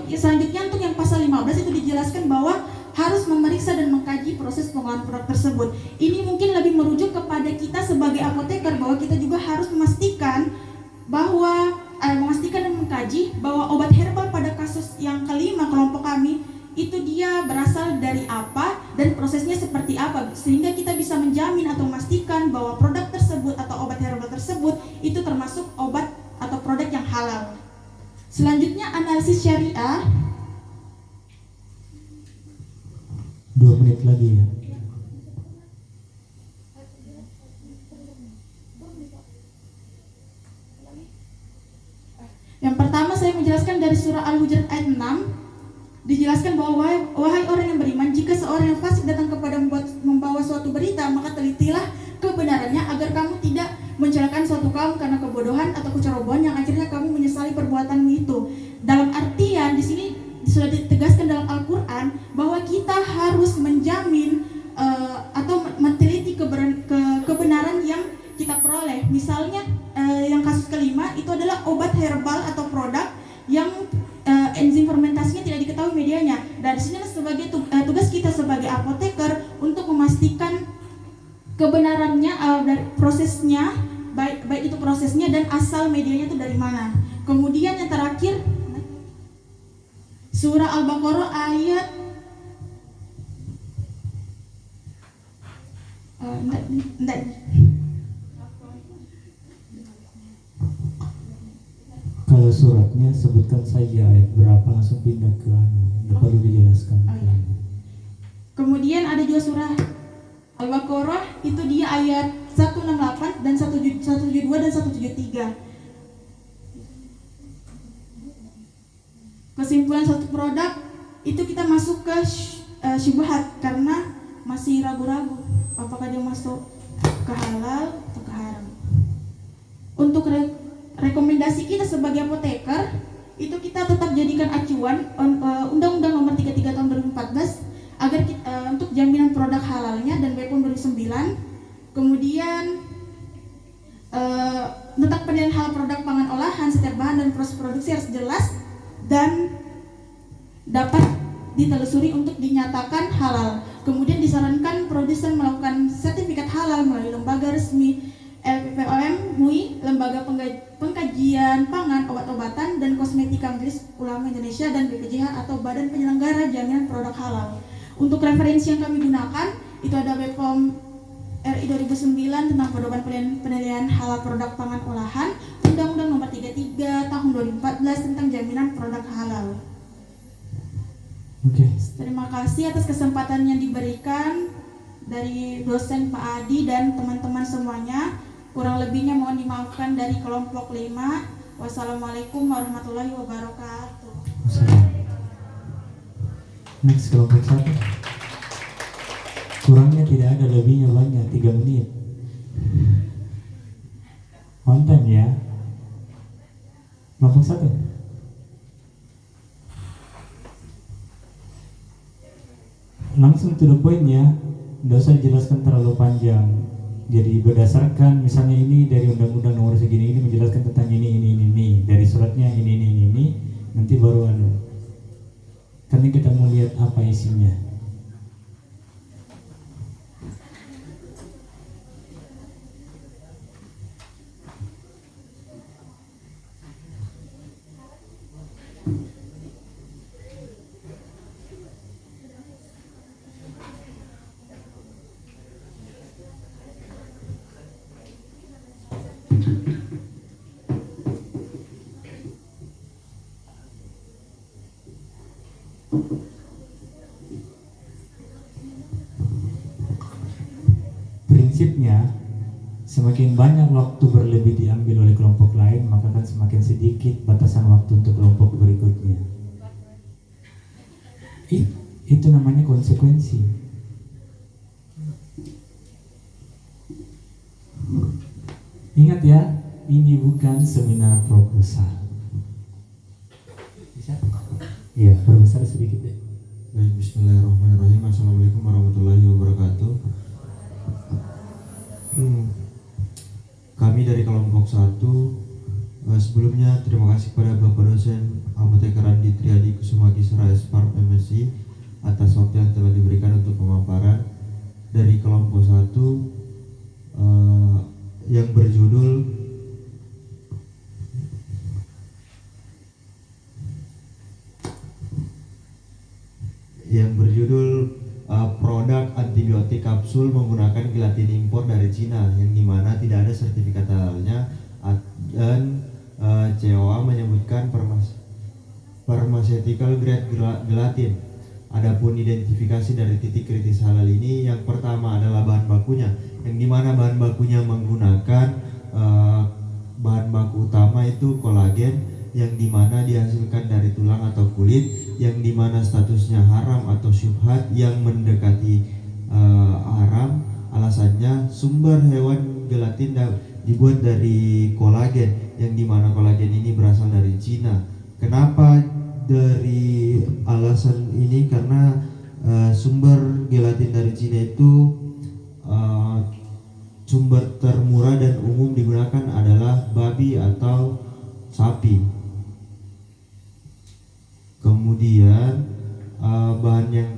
selanjutnya untuk yang pasal 15 itu dijelaskan bahwa harus memeriksa dan mengkaji proses pengolahan produk tersebut. Ini mungkin lebih merujuk kepada kita sebagai apoteker bahwa kita juga harus memastikan bahwa memastikan dan mengkaji bahwa obat herbal pada kasus yang kelima kelompok kami itu dia berasal dari apa dan prosesnya seperti apa, sehingga kita bisa menjamin atau memastikan bahwa produk tersebut atau obat herbal tersebut itu termasuk obat atau produk yang halal. Selanjutnya analisis syariah. 2 menit lagi ya. Yang pertama saya menjelaskan dari surah Al-Hujurat ayat 6. Dijelaskan bahwa wahai orang yang beriman, jika seorang yang fasik datang kepada membawa suatu berita, maka telitilah kebenarannya agar kamu tidak mencelakakan suatu kaum karena kebodohan atau kecerobohan yang akhirnya kamu menyesali perbuatanmu itu. Dalam artian di sini sudah ditegaskan dalam Al-Quran bahwa kita harus menjamin atau meneliti kebenaran yang kita peroleh. Misalnya yang kasus kelima itu adalah obat herbal atau produk yang enzim fermentasinya tidak diketahui medianya. Dan di sini sebagai tugas kita sebagai menunjukkan kebenarannya, dari prosesnya, baik itu prosesnya dan asal medianya itu dari mana. Kemudian yang terakhir, surah Al-Baqarah ayat enggak. Kalau suratnya sebutkan saja ayat berapa, langsung pindah ke tidak perlu dijelaskan. Oh, iya. Kemudian ada juga surah Al-Baqarah, itu dia ayat 168 dan 172 dan 173. Kesimpulan satu produk itu kita masuk ke syubhat karena masih ragu-ragu apakah dia masuk ke halal atau ke haram. Untuk rekomendasi kita sebagai apoteker itu kita tetap jadikan acuan Undang-Undang Nomor 33 Tahun 2014 agar kita, untuk jaminan produk halalnya dan BPOM 2009. Kemudian tentang penilaian halal produk pangan olahan, setiap bahan dan proses produksi harus jelas dan dapat ditelusuri untuk dinyatakan halal. Kemudian disarankan produsen melakukan sertifikat halal melalui lembaga resmi LPPOM, MUI, Lembaga Pengkajian Pangan, Obat-obatan, dan Kosmetika Majelis Ulama Indonesia, dan BPJH atau Badan Penyelenggara Jaminan Produk Halal. Untuk referensi yang kami gunakan, itu ada BPOM RI 2009 tentang pedoman penilaian halal produk pangan olahan, Undang-Undang Nomor 33 Tahun 2014 tentang jaminan produk halal. Oke. Terima kasih atas kesempatan yang diberikan dari dosen Pak Adi dan teman-teman semuanya. Kurang lebihnya mohon dimaafkan dari kelompok 5. Wassalamualaikum warahmatullahi wabarakatuh. Next, kelompok 1. Kurangnya tidak ada, lebihnya banyak, 3 menit. On time ya. Kelompok 1. Langsung to the point ya, tidak usah dijelaskan terlalu panjang. Jadi berdasarkan misalnya ini dari undang-undang nomor segini ini menjelaskan tentang ini, dari suratnya ini, nanti baru karena kita mau lihat apa isinya. Prinsipnya, semakin banyak waktu berlebih diambil oleh kelompok lain, maka kan semakin sedikit batasan waktu untuk kelompok berikutnya. Itu namanya konsekuensi. Ingat ya, ini bukan seminar proposal. Bisa? Iya, perbesar sedikit deh. Baik, bismillahirrahmanirrahim. Assalamualaikum warahmatullahi wabarakatuh. Kami dari kelompok 1 sebelumnya terima kasih kepada Bapak dosen Apoteker Andi Triadi Kusumaki Sera Esparm MSI atas waktu yang telah diberikan untuk pemaparan. Dari kelompok 1 yang berjudul produk antibiotik kapsul menggunakan gelatin impor dari Cina yang dimana tidak ada sertifikat halalnya, dan COA menyebutkan pharmaceutical grade gelatin. Adapun identifikasi dari titik kritis halal ini, yang pertama adalah bahan bakunya, yang dimana bahan bakunya menggunakan bahan baku utama itu kolagen, yang dimana dihasilkan dari tulang atau kulit, yang dimana statusnya haram atau syubhat yang mendekati haram. Alasannya sumber hewan gelatin dibuat dari kolagen, yang dimana kolagen ini berasal dari Cina. Kenapa dari alasan ini? Karena sumber gelatin dari Cina itu sumber termurah dan umum digunakan adalah babi atau sapi. Kemudian bahan yang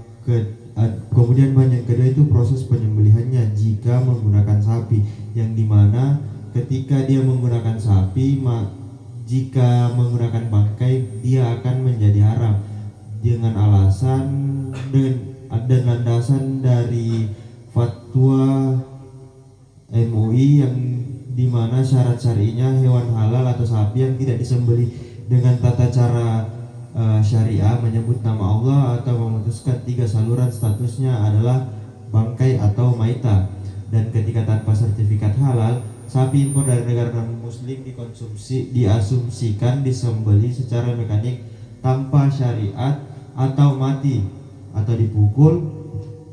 kemudian bahan yang kedua itu proses penyembelihannya jika menggunakan sapi, yang dimana ketika dia menggunakan sapi, jika menggunakan bangkai dia akan menjadi haram dengan alasan dan landasan dari fatwa MUI yang dimana syarat syari'inya hewan halal atau sapi yang tidak disembelih dengan tata cara syariah menyebut nama Allah atau memutuskan 3 saluran statusnya adalah bangkai atau maita. Dan ketika tanpa sertifikat halal, sapi impor dari negara non muslim diasumsikan disembelih secara mekanik tanpa syariat atau mati atau dipukul.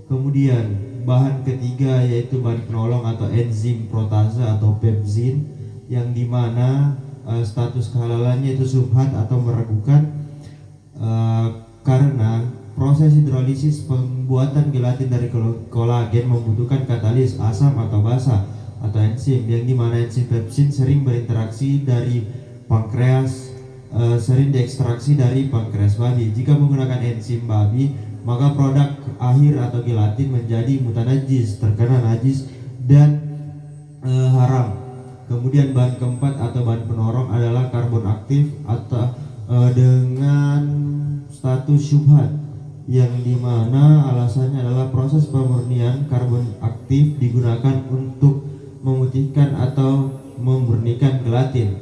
Kemudian bahan ketiga yaitu bahan penolong atau enzim protase atau pepzin, yang dimana status kehalalannya itu subhat atau meragukan karena proses hidrolisis pembuatan gelatin dari kolagen membutuhkan katalis asam atau basa atau enzim, yang dimana enzim pepsin sering berinteraksi dari pankreas, sering diekstraksi dari pankreas babi. Jika menggunakan enzim babi, maka produk akhir atau gelatin menjadi mutanajis, terkena najis dan haram. Kemudian bahan keempat atau bahan penorong adalah karbon aktif atau dengan status syubhat, yang dimana alasannya adalah proses pemurnian karbon aktif digunakan untuk memutihkan atau memurnikan gelatin.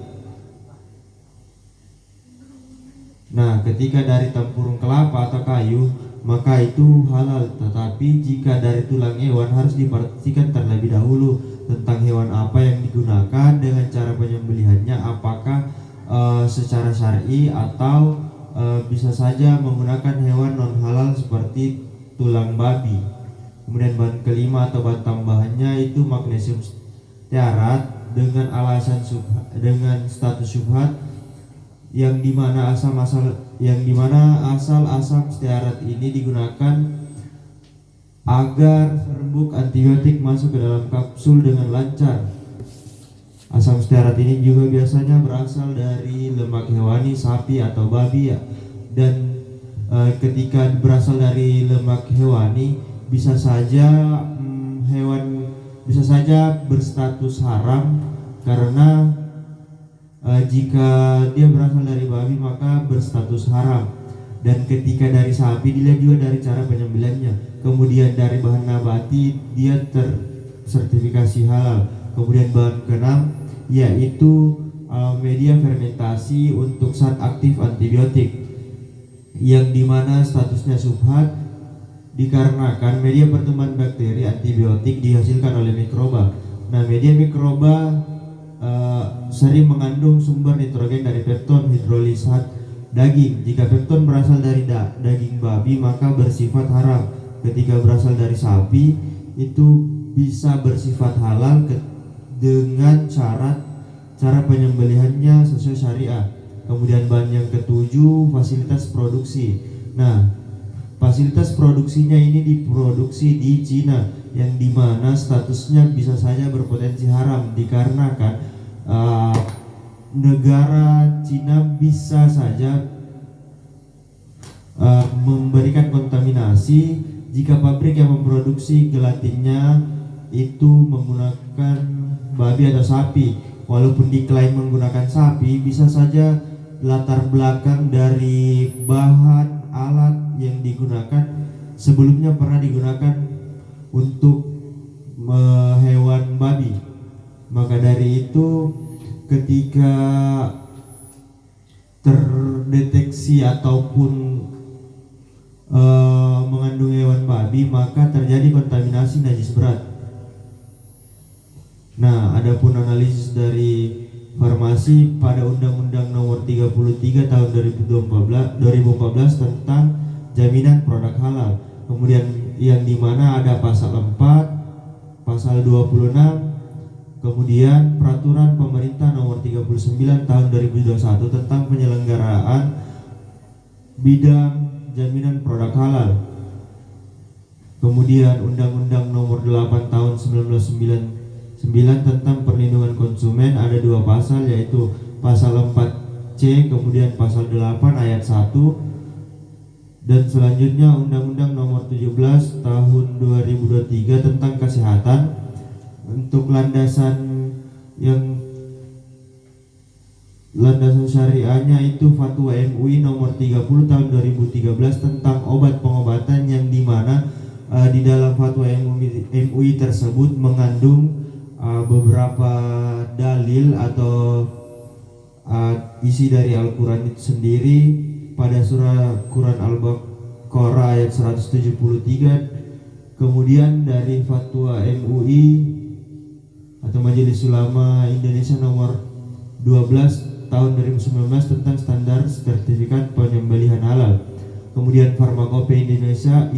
Nah, ketika dari tempurung kelapa atau kayu, maka itu halal, tetapi jika dari tulang hewan harus diperhatikan terlebih dahulu tentang hewan apa yang digunakan dengan cara penyembelihannya, apakah secara syar'i atau bisa saja menggunakan hewan non halal seperti tulang babi. Kemudian bahan kelima atau bahan tambahannya itu magnesium stearat dengan dengan status syubhat, yang dimana asal asam stearat ini digunakan agar serbuk antibiotik masuk ke dalam kapsul dengan lancar. Asam stearat ini juga biasanya berasal dari lemak hewani sapi atau babi ya. Dan ketika berasal dari lemak hewani bisa saja berstatus haram, karena jika dia berasal dari babi maka berstatus haram. Dan ketika dari sapi dilihat juga dari cara penyembelihannya. Kemudian dari bahan nabati dia tersertifikasi halal. Kemudian bahan keenam yaitu media fermentasi untuk zat aktif antibiotik, yang dimana statusnya subhat dikarenakan media pertumbuhan bakteri antibiotik dihasilkan oleh mikroba. Nah, media mikroba sering mengandung sumber nitrogen dari pepton hidrolisat daging. Jika pepton berasal dari daging babi maka bersifat haram. Ketika berasal dari sapi itu bisa bersifat halal dengan cara penyembelihannya sesuai syariah. Kemudian bahan yang ketujuh, fasilitas produksi. Nah, fasilitas produksinya ini diproduksi di Cina, yang dimana statusnya bisa saja berpotensi haram dikarenakan negara Cina bisa saja memberikan kontaminasi jika pabrik yang memproduksi gelatinnya itu menggunakan babi atau sapi. Walaupun diklaim menggunakan sapi, bisa saja latar belakang dari bahan alat yang digunakan sebelumnya pernah digunakan untuk hewan babi. Maka dari itu ketika terdeteksi ataupun mengandung hewan babi maka terjadi kontaminasi najis berat. Nah, adapun analisis dari farmasi pada Undang-Undang Nomor 33 Tahun 2014 tentang jaminan produk halal. Kemudian yang dimana ada pasal 4, pasal 26, kemudian Peraturan Pemerintah Nomor 39 Tahun 2021 tentang penyelenggaraan bidang jaminan produk halal. Kemudian Undang-Undang Nomor 8 Tahun 1999 tentang perlindungan konsumen, ada 2 pasal yaitu pasal 4C kemudian pasal 8 ayat 1, Dan selanjutnya Undang-Undang Nomor 17 Tahun 2023 tentang kesehatan. Untuk landasan syariahnya itu Fatwa MUI Nomor 30 Tahun 2013 tentang obat pengobatan, yang dimana di dalam Fatwa MUI tersebut mengandung beberapa dalil atau isi dari Al-Quran itu sendiri. Pada surah Quran Al-Baqarah ayat 173, kemudian dari Fatwa MUI atau Majelis Ulama Indonesia nomor 12 tahun 2019 tentang standar sertifikat penyembelihan halal. Kemudian Farmakope Indonesia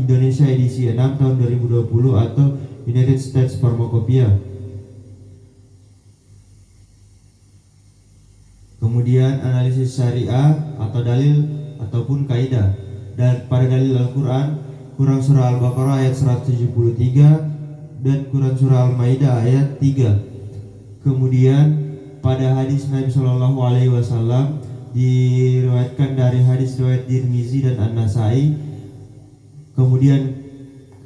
edisi 6 tahun 2020 atau United States Pharmacopeia. Kemudian analisis syariah atau dalil ataupun kaidah. Dan pada dalil Al-Quran, Quran surah Al-Baqarah ayat 173 dan Quran surah Al-Maidah ayat 3. Kemudian pada hadis Nabi Shallallahu Alaihi Wasallam diriwayatkan dari hadis riwayat Tirmizi dan An-Nasai. Kemudian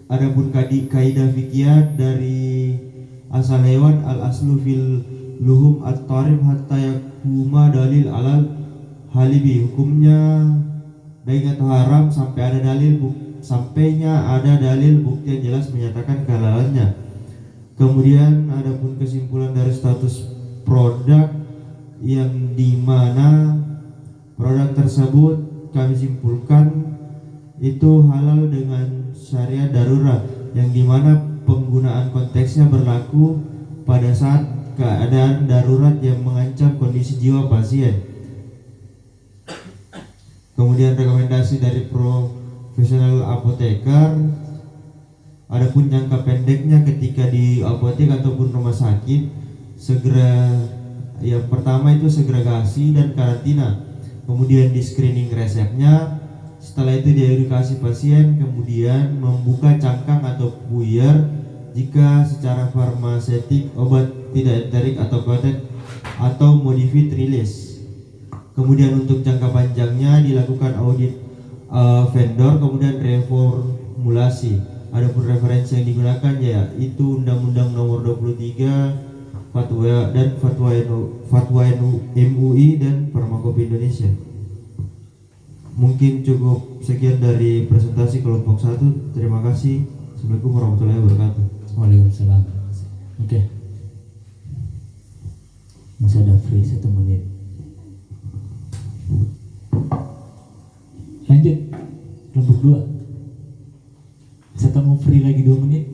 adapun kaidah fikih dari asal hewan al-aslu fil luhum at-tarim hatta yakuma dalil alal halibi, hukumnya daging atau haram sampainya ada dalil bukti yang jelas menyatakan kehalalannya. Kemudian adapun kesimpulan dari status produk, yang dimana produk tersebut kami simpulkan itu halal dengan syariat darurat, yang dimana penggunaan konteksnya berlaku pada saat keadaan darurat yang mengancam kondisi jiwa pasien. Kemudian rekomendasi dari profesional apoteker, adapun jangka pendeknya ketika di apotek ataupun rumah sakit, yang pertama itu segregasi dan karantina, kemudian di screening resepnya, setelah itu diedukasi pasien, kemudian membuka cangkang atau puyer jika secara farmaseutik obat tidak enterik atau kotek atau modified release. Kemudian untuk jangka panjangnya dilakukan audit vendor, kemudian reformulasi. Adapun referensi yang digunakan yaitu Undang-Undang Nomor 23 Fatwa MUI dan Farmakope Indonesia. Mungkin cukup sekian dari presentasi kelompok 1. Terima kasih. Assalamualaikum warahmatullahi wabarakatuh. Waalaikumsalam. Oke. Masih ada free 1 menit. Lanjut. Kelompok 2. Saya mau free lagi 2 menit.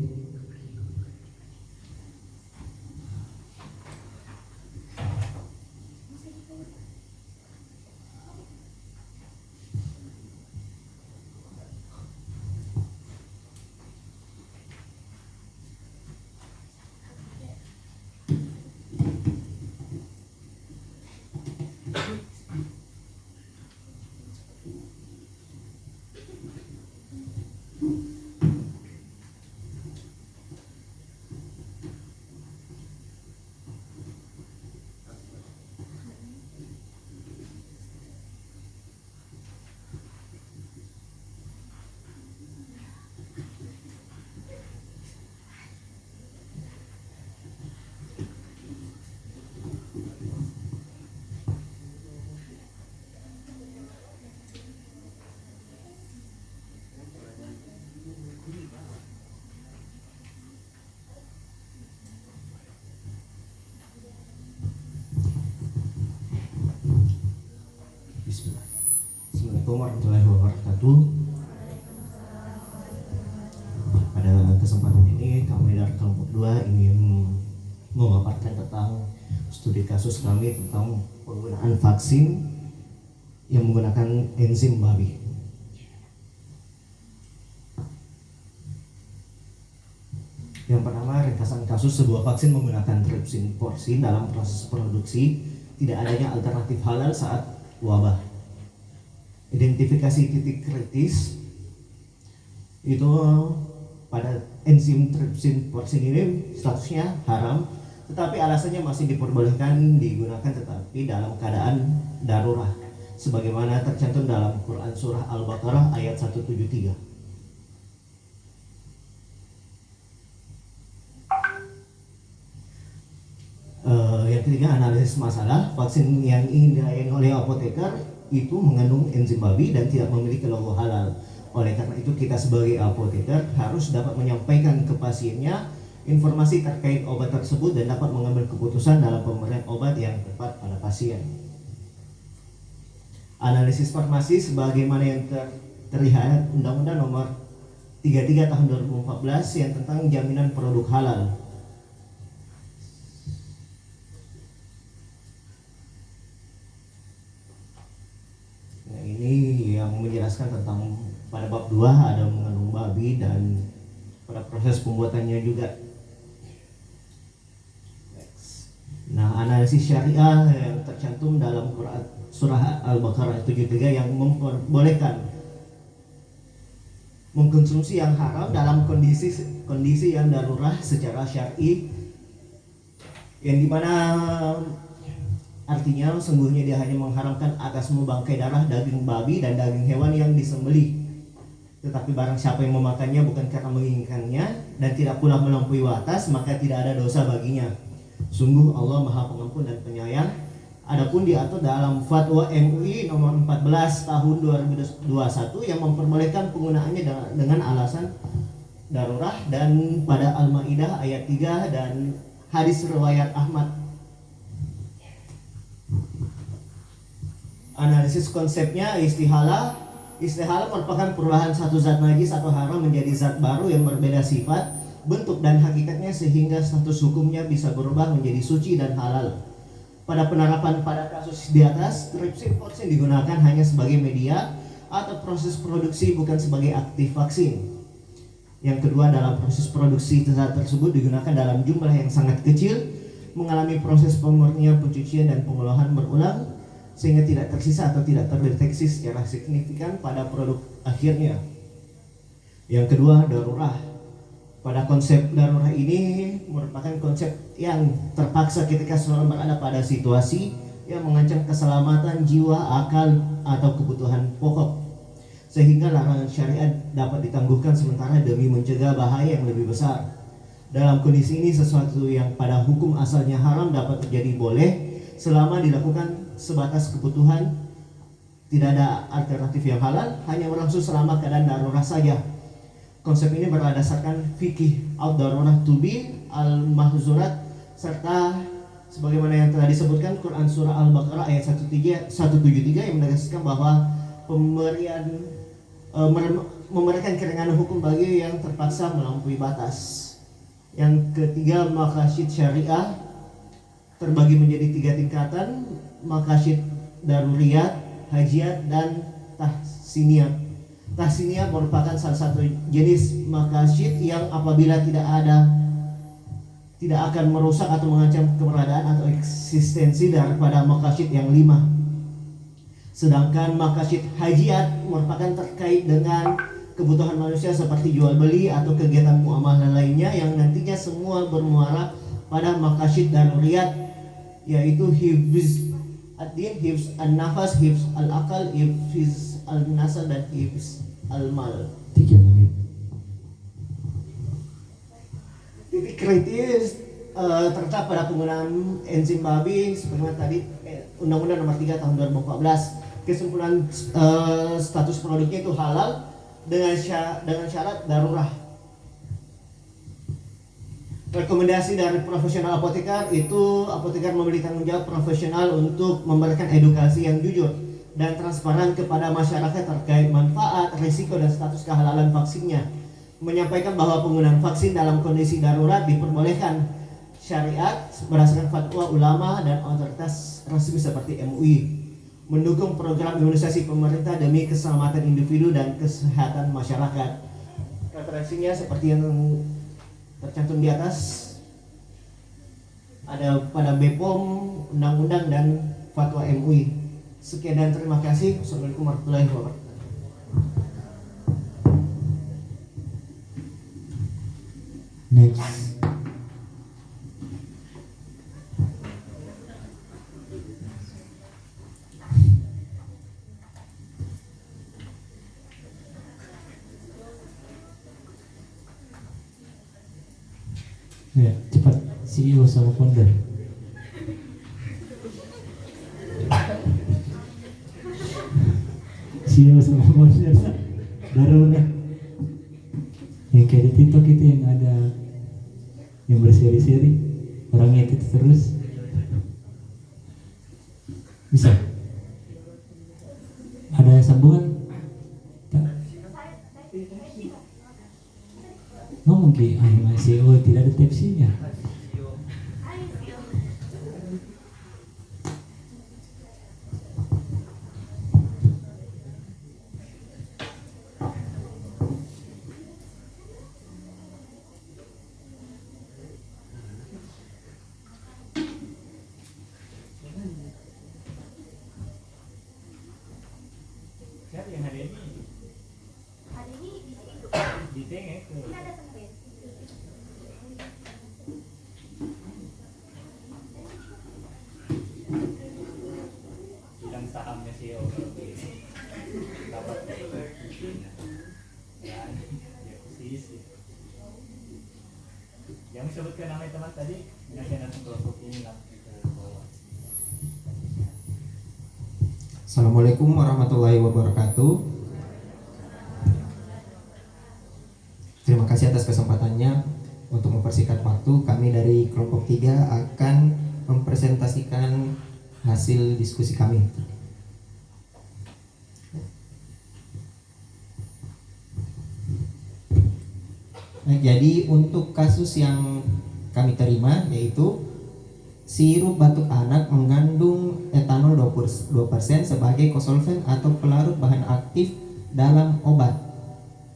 Assalamualaikum warahmatullahi wabarakatuh. Pada kesempatan ini kami dari kelompok 2 ingin memaparkan tentang studi kasus kami tentang penggunaan vaksin yang menggunakan enzim babi. Yang pertama, ringkasan kasus sebuah vaksin menggunakan tripsin porsin dalam proses produksi, tidak adanya alternatif halal saat wabah. Identifikasi titik kritis itu pada enzim tripsin porsin ini statusnya haram, tetapi alasannya masih diperbolehkan digunakan tetapi dalam keadaan darurat. sebagaimana tercantum dalam Quran Surah Al-Baqarah ayat 173. Yang ketiga, analisis masalah. Vaksin yang ingin dilayani oleh apoteker itu mengandung enzim babi dan tidak memiliki logo halal. Oleh karena itu kita sebagai apoteker harus dapat menyampaikan ke pasiennya informasi terkait obat tersebut dan dapat mengambil keputusan dalam pemberian obat yang tepat pada pasien. Analisis farmasi sebagaimana yang terlihat Undang-Undang Nomor 33 Tahun 2014 yang tentang jaminan produk halal. Nah, ini yang menjelaskan tentang pada bab 2 ada mengandung babi dan pada proses pembuatannya juga. Nah, analisis syariah yang tercantum dalam Quran Surah Al-Baqarah 73 yang memperbolehkan mengkonsumsi yang haram dalam kondisi yang darurat secara syar'i, yang dimana artinya sungguhnya dia hanya mengharamkan atasmu bangkai darah, daging babi dan daging hewan yang disembelih. Tetapi barang siapa yang memakannya bukan karena menginginkannya dan tidak pula melampaui batas, maka tidak ada dosa baginya. Sungguh Allah Maha Pengampun dan Penyayang. Adapun diatur dalam Fatwa MUI nomor 14 tahun 2021 yang memperbolehkan penggunaannya dengan alasan darurat dan pada Al-Maidah ayat 3 dan hadis riwayat Ahmad. Analisis konsepnya istihala. Istihala merupakan perubahan satu zat najis atau haram menjadi zat baru yang berbeda sifat, bentuk dan hakikatnya sehingga status hukumnya bisa berubah menjadi suci dan halal. Pada penerapan pada kasus di atas, tripsin vaksin digunakan hanya sebagai media atau proses produksi, bukan sebagai aktif vaksin. Yang kedua, dalam proses produksi zat tersebut digunakan dalam jumlah yang sangat kecil, mengalami proses pemurnian, pencucian dan pengolahan berulang sehingga tidak tersisa atau tidak terdeteksi secara signifikan pada produk akhirnya. Yang kedua, darurat. Pada konsep darurat ini merupakan konsep yang terpaksa ketika seseorang berada pada situasi yang mengancam keselamatan jiwa, akal, atau kebutuhan pokok, sehingga larangan syariat dapat ditangguhkan sementara demi mencegah bahaya yang lebih besar. Dalam kondisi ini, sesuatu yang pada hukum asalnya haram dapat terjadi boleh selama dilakukan sebatas kebutuhan, tidak ada alternatif yang halal, hanya berlangsung selama keadaan darurat saja. Konsep ini berdasarkan fikih ad-darurat tubi al-mahzurat serta sebagaimana yang telah disebutkan Quran Surah Al-Baqarah ayat 173 yang menegaskan bahwa memberikan keringanan hukum bagi yang terpaksa melampaui batas. Yang ketiga, maqasid syariah terbagi menjadi 3 tingkatan: maqasid daruriyat, hajiat, dan tahsiniyat. Tahsiniyah merupakan salah satu jenis maqasid yang apabila tidak akan merusak atau mengancam keberadaan atau eksistensi daripada maqasid yang 5. Sedangkan maqasid hajiat merupakan terkait dengan kebutuhan manusia seperti jual beli atau kegiatan muamalah lainnya yang nantinya semua bermuara pada maqasid daruriyat, yaitu hifz ad-din, hifz an-nafas, hifz al-aqal, hifz al-nasal, dan hifz al-mal. 3 menit. Titik kritis terletak pada penggunaan enzim babi sebagaimana tadi Undang-Undang Nomor 3 Tahun 2014. Kesimpulan status produknya itu halal dengan syarat darurat. Rekomendasi dari profesional apoteker itu, apoteker memiliki tanggung jawab profesional untuk memberikan edukasi yang jujur dan transparan kepada masyarakat terkait manfaat, risiko, dan status kehalalan vaksinnya. Menyampaikan bahwa penggunaan vaksin dalam kondisi darurat diperbolehkan syariat berdasarkan fatwa ulama dan otoritas resmi seperti MUI. Mendukung program imunisasi pemerintah demi keselamatan individu dan kesehatan masyarakat. Referensinya seperti yang tercantum di atas, ada pada BPOM, Undang-Undang, dan Fatwa MUI. Sekian dan terima kasih. Assalamualaikum warahmatullahi wabarakatuh. Next. Ya, cepat CEO sama founder. CEO sama founder. Darurat. Yang kayak di TikTok itu yang ada yang berseri-seri, orangnya itu terus. Bisa? Ada sambungan? Tak? Ngomong ki, masih tidak ada tipsnya. Siapa yang hari ini? Hari ini di situ. Di Tengek. Ini ada tempat. Bilang sahamnya CEO kalau begini. Dapat ya, dia posisi. Yang sebutkan nama teman tadi, nanti langsung kelompok ini lah. Assalamualaikum warahmatullahi wabarakatuh. Terima kasih atas kesempatannya. Untuk mempersingkat waktu, kami dari kelompok 3 akan mempresentasikan hasil diskusi kami. Nah, jadi untuk kasus yang kami terima yaitu sirup batuk anak mengandung etanol 22% sebagai kosolven atau pelarut bahan aktif dalam obat,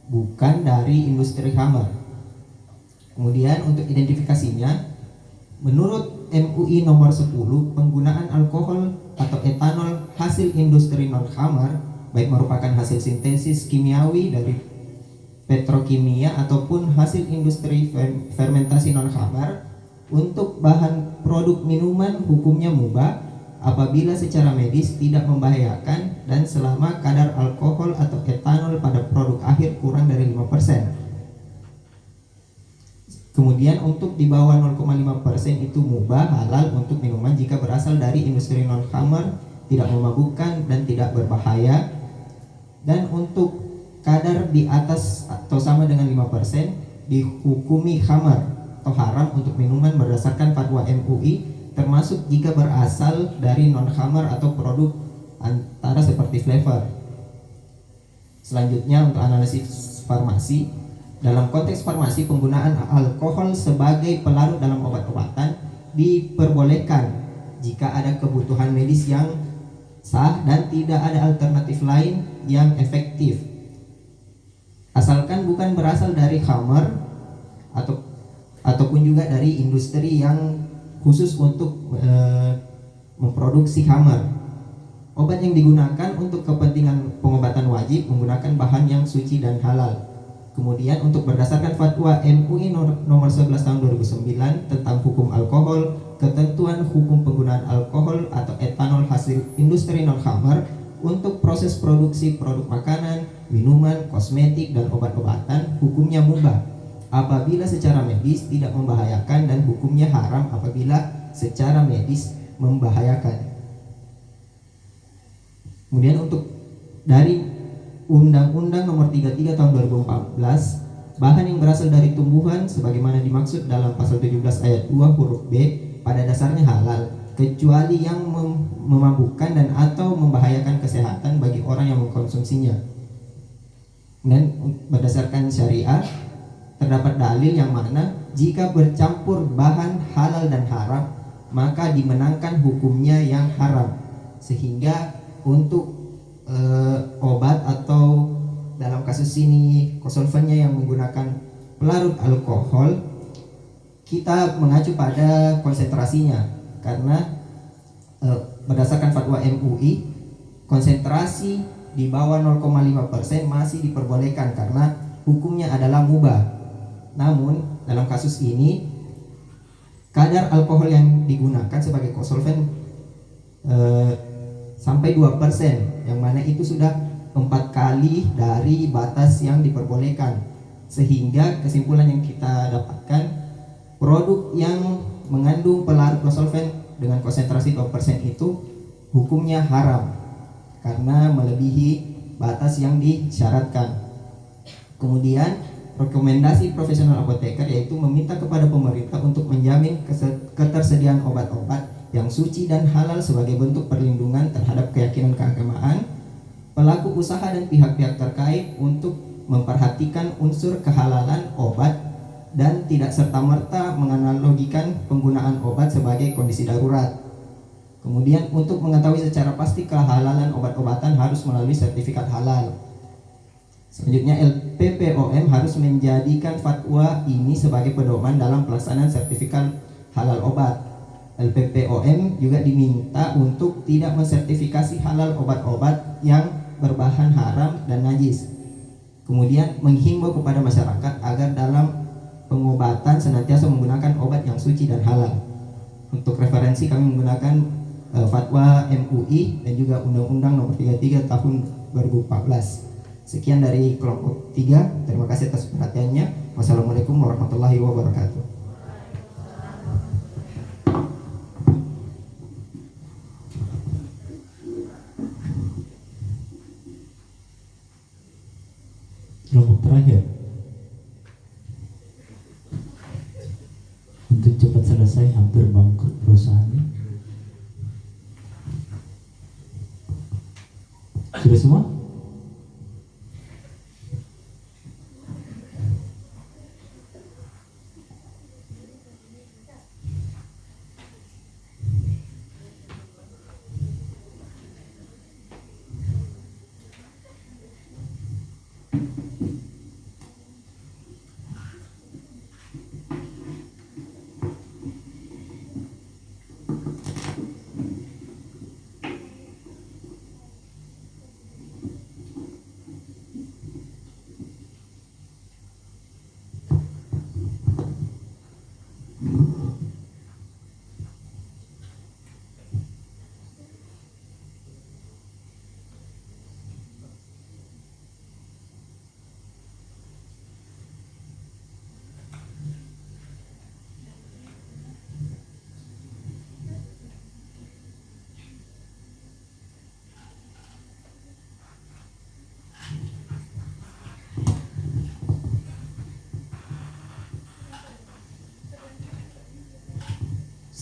bukan dari industri Hammer. Kemudian untuk identifikasinya, menurut MUI nomor 10, penggunaan alkohol atau etanol hasil industri non-Hammer, baik merupakan hasil sintesis kimiawi dari petrokimia ataupun hasil industri fermentasi non-Hammer, untuk bahan produk minuman hukumnya mubah apabila secara medis tidak membahayakan dan selama kadar alkohol atau etanol pada produk akhir kurang dari 5%. Kemudian untuk di bawah 0,5% itu mubah halal untuk minuman jika berasal dari industri non-Hammer, tidak memabukkan dan tidak berbahaya. Dan untuk kadar di atas atau sama dengan 5% dihukumi Hammer atau haram untuk minuman berdasarkan fatwa MUI, termasuk jika berasal dari non-Hammer atau produk antara seperti flavor. Selanjutnya untuk analisis farmasi. Dalam konteks farmasi, penggunaan alkohol sebagai pelarut dalam obat-obatan diperbolehkan jika ada kebutuhan medis yang sah dan tidak ada alternatif lain yang efektif, asalkan bukan berasal dari Hammer ataupun juga dari industri yang khusus untuk memproduksi Hammer. Obat yang digunakan untuk kepentingan pengobatan wajib menggunakan bahan yang suci dan halal. Kemudian untuk berdasarkan fatwa MUI nomor 11 tahun 2009 tentang hukum alkohol, ketentuan hukum penggunaan alkohol atau etanol hasil industri non-Hammer untuk proses produksi produk makanan, minuman, kosmetik, dan obat-obatan hukumnya mubah apabila secara medis tidak membahayakan dan hukumnya haram apabila secara medis membahayakan. Kemudian untuk dari Undang-Undang Nomor 33 Tahun 2014, bahan yang berasal dari tumbuhan sebagaimana dimaksud dalam pasal 17 ayat 2 huruf B pada dasarnya halal, kecuali yang memabukkan dan atau membahayakan kesehatan bagi orang yang mengkonsumsinya. Dan berdasarkan syariat, terdapat dalil yang mana jika bercampur bahan halal dan haram, maka dimenangkan hukumnya yang haram. Sehingga untuk obat atau dalam kasus ini kosolvennya yang menggunakan pelarut alkohol, kita mengacu pada konsentrasinya karena berdasarkan fatwa MUI konsentrasi di bawah 0,5% masih diperbolehkan karena hukumnya adalah mubah. Namun dalam kasus ini kadar alkohol yang digunakan sebagai kosolven sampai 2%, yang mana itu sudah 4 kali dari batas yang diperbolehkan. Sehingga kesimpulan yang kita dapatkan produk yang mengandung pelarut solvent dengan konsentrasi 2% itu hukumnya haram karena melebihi batas yang disyaratkan. Kemudian rekomendasi profesional apoteker yaitu meminta kepada pemerintah untuk menjamin ketersediaan obat-obat yang suci dan halal sebagai bentuk perlindungan terhadap keyakinan keagamaan pelaku usaha dan pihak-pihak terkait untuk memperhatikan unsur kehalalan obat dan tidak serta-merta menganalogikan penggunaan obat sebagai kondisi darurat. Kemudian untuk mengetahui secara pasti kehalalan obat-obatan harus melalui sertifikat halal. Selanjutnya LPPOM harus menjadikan fatwa ini sebagai pedoman dalam pelaksanaan sertifikat halal obat. LPPOM juga diminta untuk tidak mensertifikasi halal obat-obat yang berbahan haram dan najis. Kemudian menghimbau kepada masyarakat agar dalam pengobatan senantiasa menggunakan obat yang suci dan halal. Untuk referensi kami menggunakan fatwa MUI dan juga Undang-Undang Nomor 33 Tahun 2014. Sekian dari kelompok 3. Terima kasih atas perhatiannya. Wassalamualaikum warahmatullahi wabarakatuh. Kelompok terakhir. Untuk cepat selesai, hampir bangkrut perusahaannya. Sudah semua?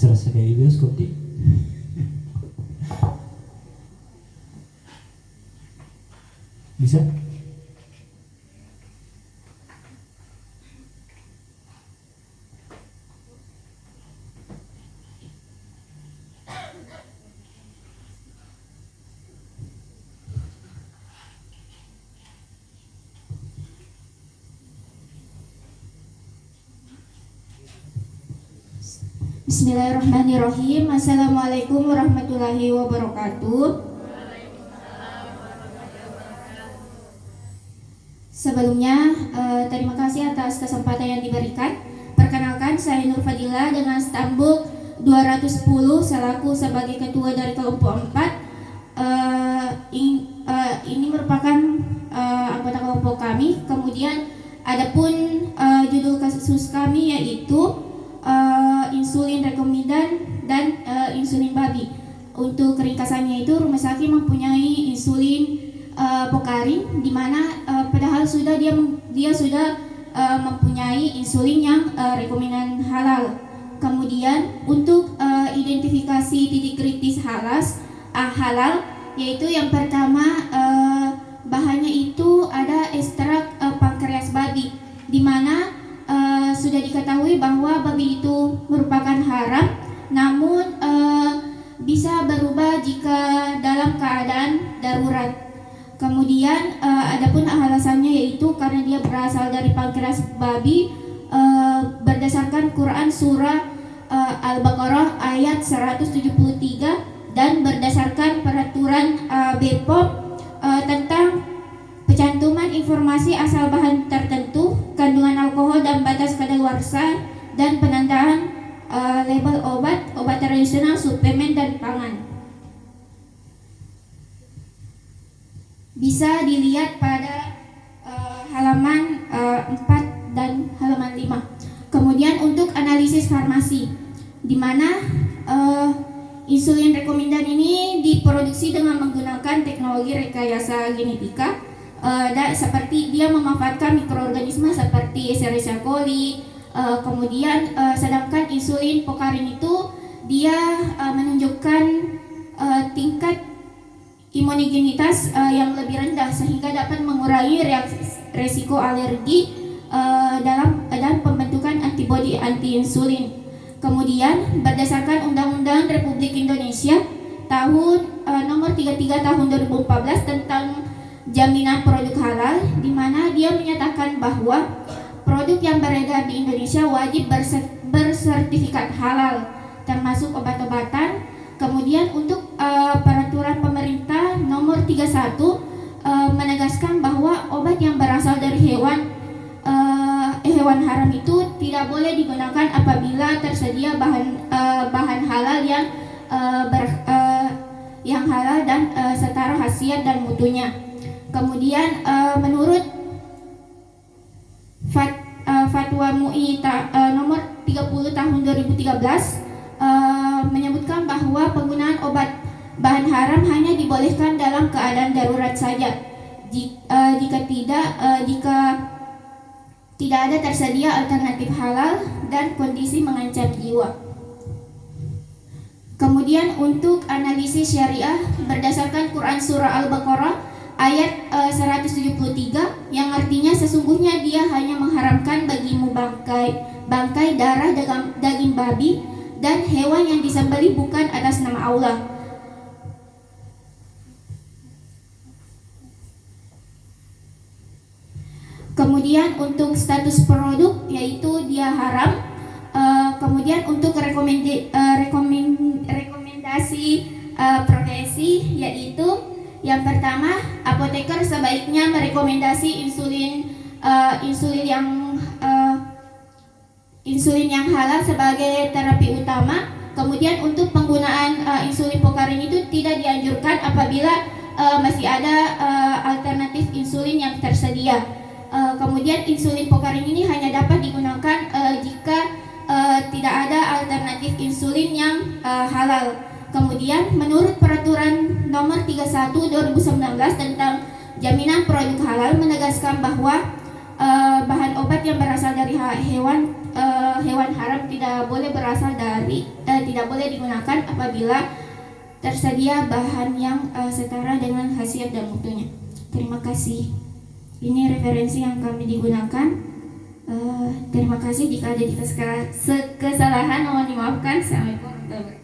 Serasa kayak di bioskop di. Bisa? Bismillahirrahmanirrahim. Assalamualaikum warahmatullahi wabarakatuh. Sebelumnya terima kasih atas kesempatan yang diberikan. Perkenalkan, saya Nur Fadila dengan stambuk 210 selaku sebagai ketua dari kelompok 4. Ini merupakan anggota kelompok kami. Kemudian adapun judul kasus kami yaitu insulin rekomendan dan insulin babi. Untuk ringkasannya itu rumah sakit mempunyai insulin Pokarin, di mana padahal dia sudah mempunyai insulin yang rekomendan halal. Kemudian untuk identifikasi titik kritis halal, yaitu yang pertama bahannya itu ada ekstrak pankreas babi, di mana sudah diketahui bahwa babi itu merupakan haram, namun bisa berubah jika dalam keadaan darurat. Kemudian adapun alasannya yaitu karena dia berasal dari pankreas babi berdasarkan Quran surah Al-Baqarah ayat 173 dan berdasarkan peraturan BPOM tentang pencantuman informasi asal bahan tertentu, kandungan alkohol dan batas kadaluarsa, dan penandaan label obat tradisional, suplemen dan pangan. Bisa dilihat pada halaman 4 dan halaman 5. Kemudian untuk analisis analisis farmasi, di mana insulin rekomendan ini diproduksi dengan menggunakan teknologi rekayasa genetika, dan seperti dia memanfaatkan mikroorganisme seperti Escherichia coli. Kemudian sedangkan insulin pokarin itu dia menunjukkan tingkat imunogenitas yang lebih rendah sehingga dapat mengurangi resiko alergi dalam pembentukan antibodi anti insulin. Kemudian berdasarkan Undang-Undang Republik Indonesia tahun nomor 33 tahun 2014 tentang jaminan produk halal, di mana dia menyatakan bahwa produk yang beredar di Indonesia wajib bersertifikat halal, termasuk obat-obatan. Kemudian untuk peraturan pemerintah nomor 31 menegaskan bahwa obat yang berasal dari hewan haram itu tidak boleh digunakan apabila tersedia bahan halal yang halal dan setara khasiat dan mutunya. Kemudian menurut Fatwa MUI nomor 30 tahun 2013 menyebutkan bahwa penggunaan obat bahan haram hanya dibolehkan dalam keadaan darurat saja. Jika tidak ada tersedia alternatif halal dan kondisi mengancam jiwa. Kemudian untuk analisis syariah berdasarkan Quran Surah Al-Baqarah ayat 173 yang artinya sesungguhnya dia hanya mengharamkan bagimu bangkai darah daging babi dan hewan yang disembelih bukan atas nama Allah. Kemudian untuk status produk yaitu dia haram. Kemudian untuk rekomendasi profesi yaitu yang pertama, apoteker sebaiknya merekomendasi insulin yang halal sebagai terapi utama. Kemudian untuk penggunaan insulin pokarin itu tidak dianjurkan apabila masih ada alternatif insulin yang tersedia. Kemudian insulin pokarin ini hanya dapat digunakan jika tidak ada alternatif insulin yang halal. Kemudian menurut peraturan nomor 31 2019 tentang jaminan produk halal menegaskan bahwa bahan obat yang berasal dari hewan haram tidak boleh digunakan apabila tersedia bahan yang setara dengan khasiat dan mutunya. Terima kasih. Ini referensi yang kami digunakan. Terima kasih. Jika ada kesalahan mohon dimaafkan. Assalamualaikum warahmatullahi wabarakatuh.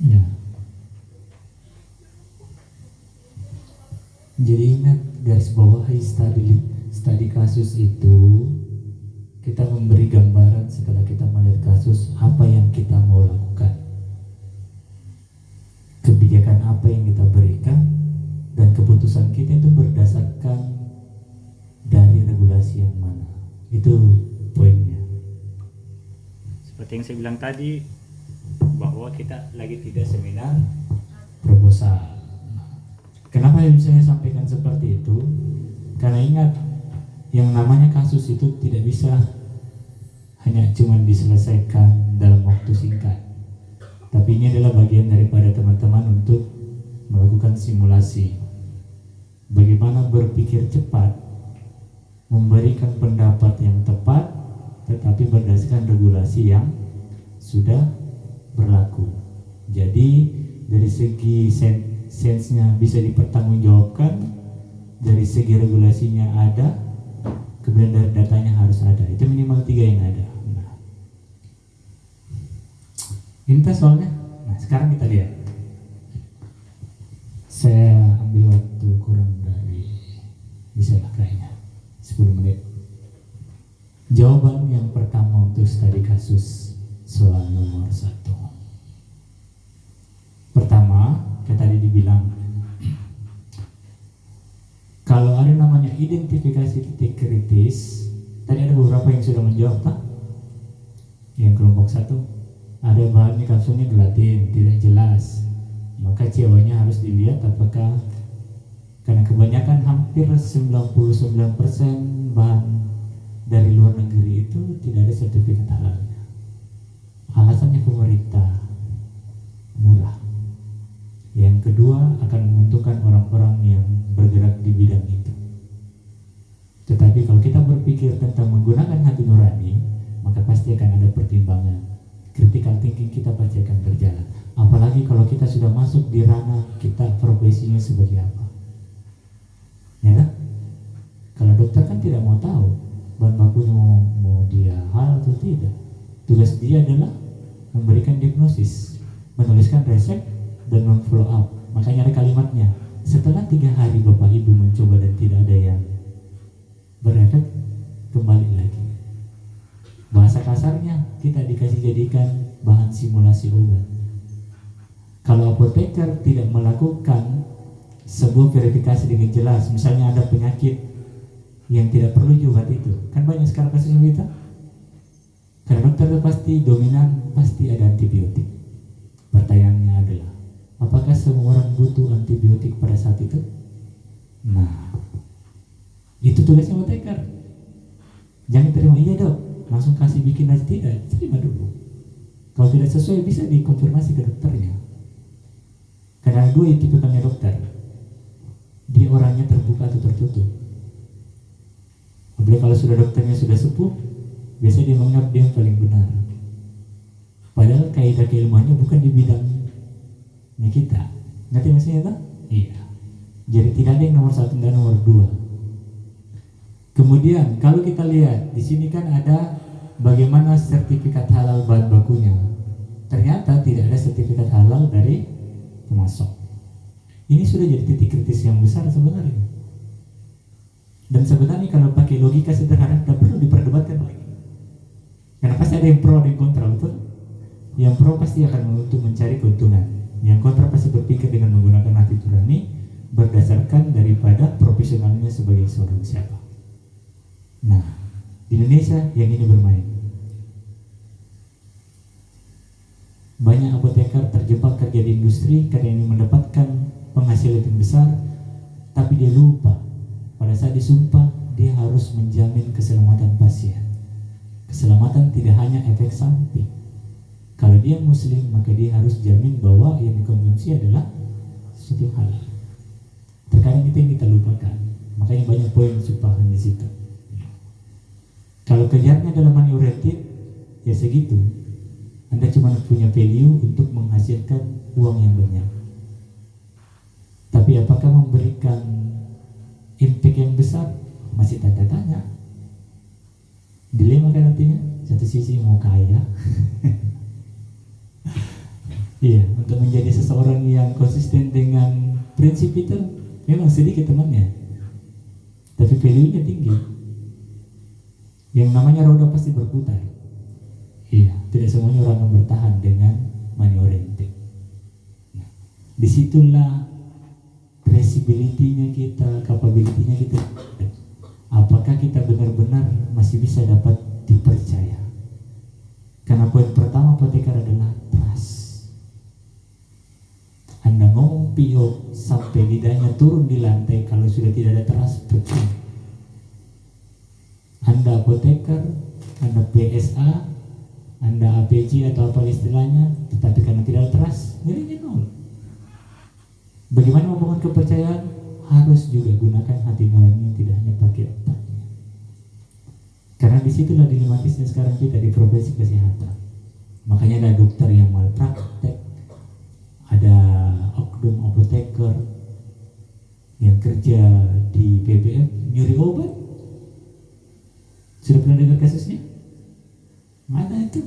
Ya. Jadi ingat garis bawahi studi kasus itu kita memberi gambaran setelah kita melihat kasus apa yang kita mau lakukan, kebijakan apa yang kita berikan, dan keputusan kita itu berdasarkan dari regulasi yang mana. Itu poinnya. Seperti yang saya bilang tadi, bahwa kita lagi tidak seminar Proposal. Kenapa saya sampaikan seperti itu? Karena ingat, yang namanya kasus itu tidak bisa hanya cuma diselesaikan dalam waktu singkat. Tapi ini adalah bagian daripada teman-teman untuk melakukan simulasi. Bagaimana berpikir cepat, memberikan pendapat yang tepat, tetapi berdasarkan regulasi yang sudah berlaku. Jadi dari segi sense-nya bisa dipertanggungjawabkan, dari segi regulasinya ada, kemudian dari datanya harus ada. Itu minimal 3 yang ada. Nah, ini soalnya. Nah, sekarang kita lihat. Saya ambil waktu kurang dari, bisa lah kayaknya 10 menit. Jawaban yang pertama untuk studi kasus soal nomor 1. Pertama, kayak tadi dibilang, kalau ada namanya identifikasi titik kritis, tadi ada beberapa yang sudah menjawab, tak? Yang kelompok 1 ada bahannya kapsulnya gelatin, tidak jelas. Maka CO-nya harus dilihat apakah, karena kebanyakan hampir 99% bahan dari luar negeri itu tidak ada sertifikat halalnya. Alasannya pemerintah murah. Yang kedua akan menguntungkan orang-orang yang bergerak di bidang itu. Tetapi kalau kita berpikir tentang menggunakan hati nurani, maka pasti akan ada pertimbangan. Critical thinking kita pasti akan berjalan. Apalagi kalau kita sudah masuk di ranah kita profesinya sebagai apa. Ya kan? Kalau dokter kan tidak mau tahu bahan bakunya mau dia halal atau tidak. Tugas dia adalah memberikan diagnosis, menuliskan resep, dan memfollow up. Makanya ada kalimatnya, setelah 3 hari Bapak Ibu mencoba dan tidak ada yang berefek, kembali lagi. Bahasa kasarnya kita dikasih jadikan bahan simulasi obat. Kalau apoteker tidak melakukan sebuah verifikasi dengan jelas, misalnya ada penyakit yang tidak perlu juga itu, kan banyak sekarang kasusnya kita. Karena dokter itu pasti dominan, pasti ada antibiotik. Pertanyaannya adalah, apakah semua orang butuh antibiotik pada saat itu? Nah, itu tugasnya apoteker. Jangan terima, iya dok, langsung kasih bikin aja, tidak, terima dulu. Kalau tidak sesuai bisa dikonfirmasi ke dokternya. Karena 2 tipikalnya dokter, dia orangnya terbuka atau tertutup. Apalagi kalau sudah dokternya sudah sepuh, biasanya dia menganggap dia yang paling benar. Padahal kaidah keilmuannya bukan di bidangnya kita. Ngerti maksudnya tak? Iya. Jadi tidak ada yang nomor 1 dan nomor 2. Kemudian kalau kita lihat di sini kan ada bagaimana sertifikat halal bahan bakunya. Ternyata tidak ada sertifikat halal dari pemasok. Ini sudah jadi titik kritis yang besar sebenarnya. Dan sebenarnya kalau pakai logika sederhana tidak perlu diperdebatkan lagi. Karena pasti ada yang pro dan kontra, betul? Yang pro pasti akan untuk mencari keuntungan. Yang kontra pasti berpikir dengan menggunakan hati nurani berdasarkan daripada profesionalnya sebagai seorang siapa. Nah, di Indonesia yang ini bermain. Banyak apoteker terjebak kerja di industri karena ingin mendapatkan penghasilan yang besar, tapi dia lupa pada saat disumpah dia harus menjamin keselamatan pasien. Keselamatan tidak hanya efek samping. Kalau dia muslim, maka dia harus jamin bahwa yang dikonsumsi adalah sesuatu yang halal. Terkadang itu yang kita lupakan. Makanya banyak poin sumpahan di situ. Kalau kejarnya adalah money oriented, ya segitu. Anda cuma punya value untuk menghasilkan uang yang banyak. Tapi apakah memberikan impact yang besar? Masih tanda tanya. Dilema kan nantinya. Satu sisi mau kaya, iya, untuk menjadi seseorang yang konsisten dengan prinsip itu memang sedikit temannya, tapi value-nya tinggi. Yang namanya roda pasti berputar. Iya, tidak semuanya orang akan bertahan dengan money oriented. Nah, disitulah traceability-nya kita, capability-nya kita. Apakah kita benar-benar masih bisa dapat dipercaya? Karena poin pertama apoteker adalah trust. Anda ngomong PO sampai lidahnya turun di lantai, kalau sudah tidak ada trust, percuma. Anda apoteker, Anda PSA, Anda APJ atau apa istilahnya, tetapi karena tidak ada trust, nilainya nol. Bagaimana membangun kepercayaan? Harus juga gunakan hati nurani, tidak hanya pakai otaknya. Karena disitulah dilematisnya sekarang kita di profesi kesehatan. Makanya ada dokter yang malpraktek, ada oknum apoteker yang kerja di BBM nyuri obat. Sudah pernah dengar kasusnya? Mana itu?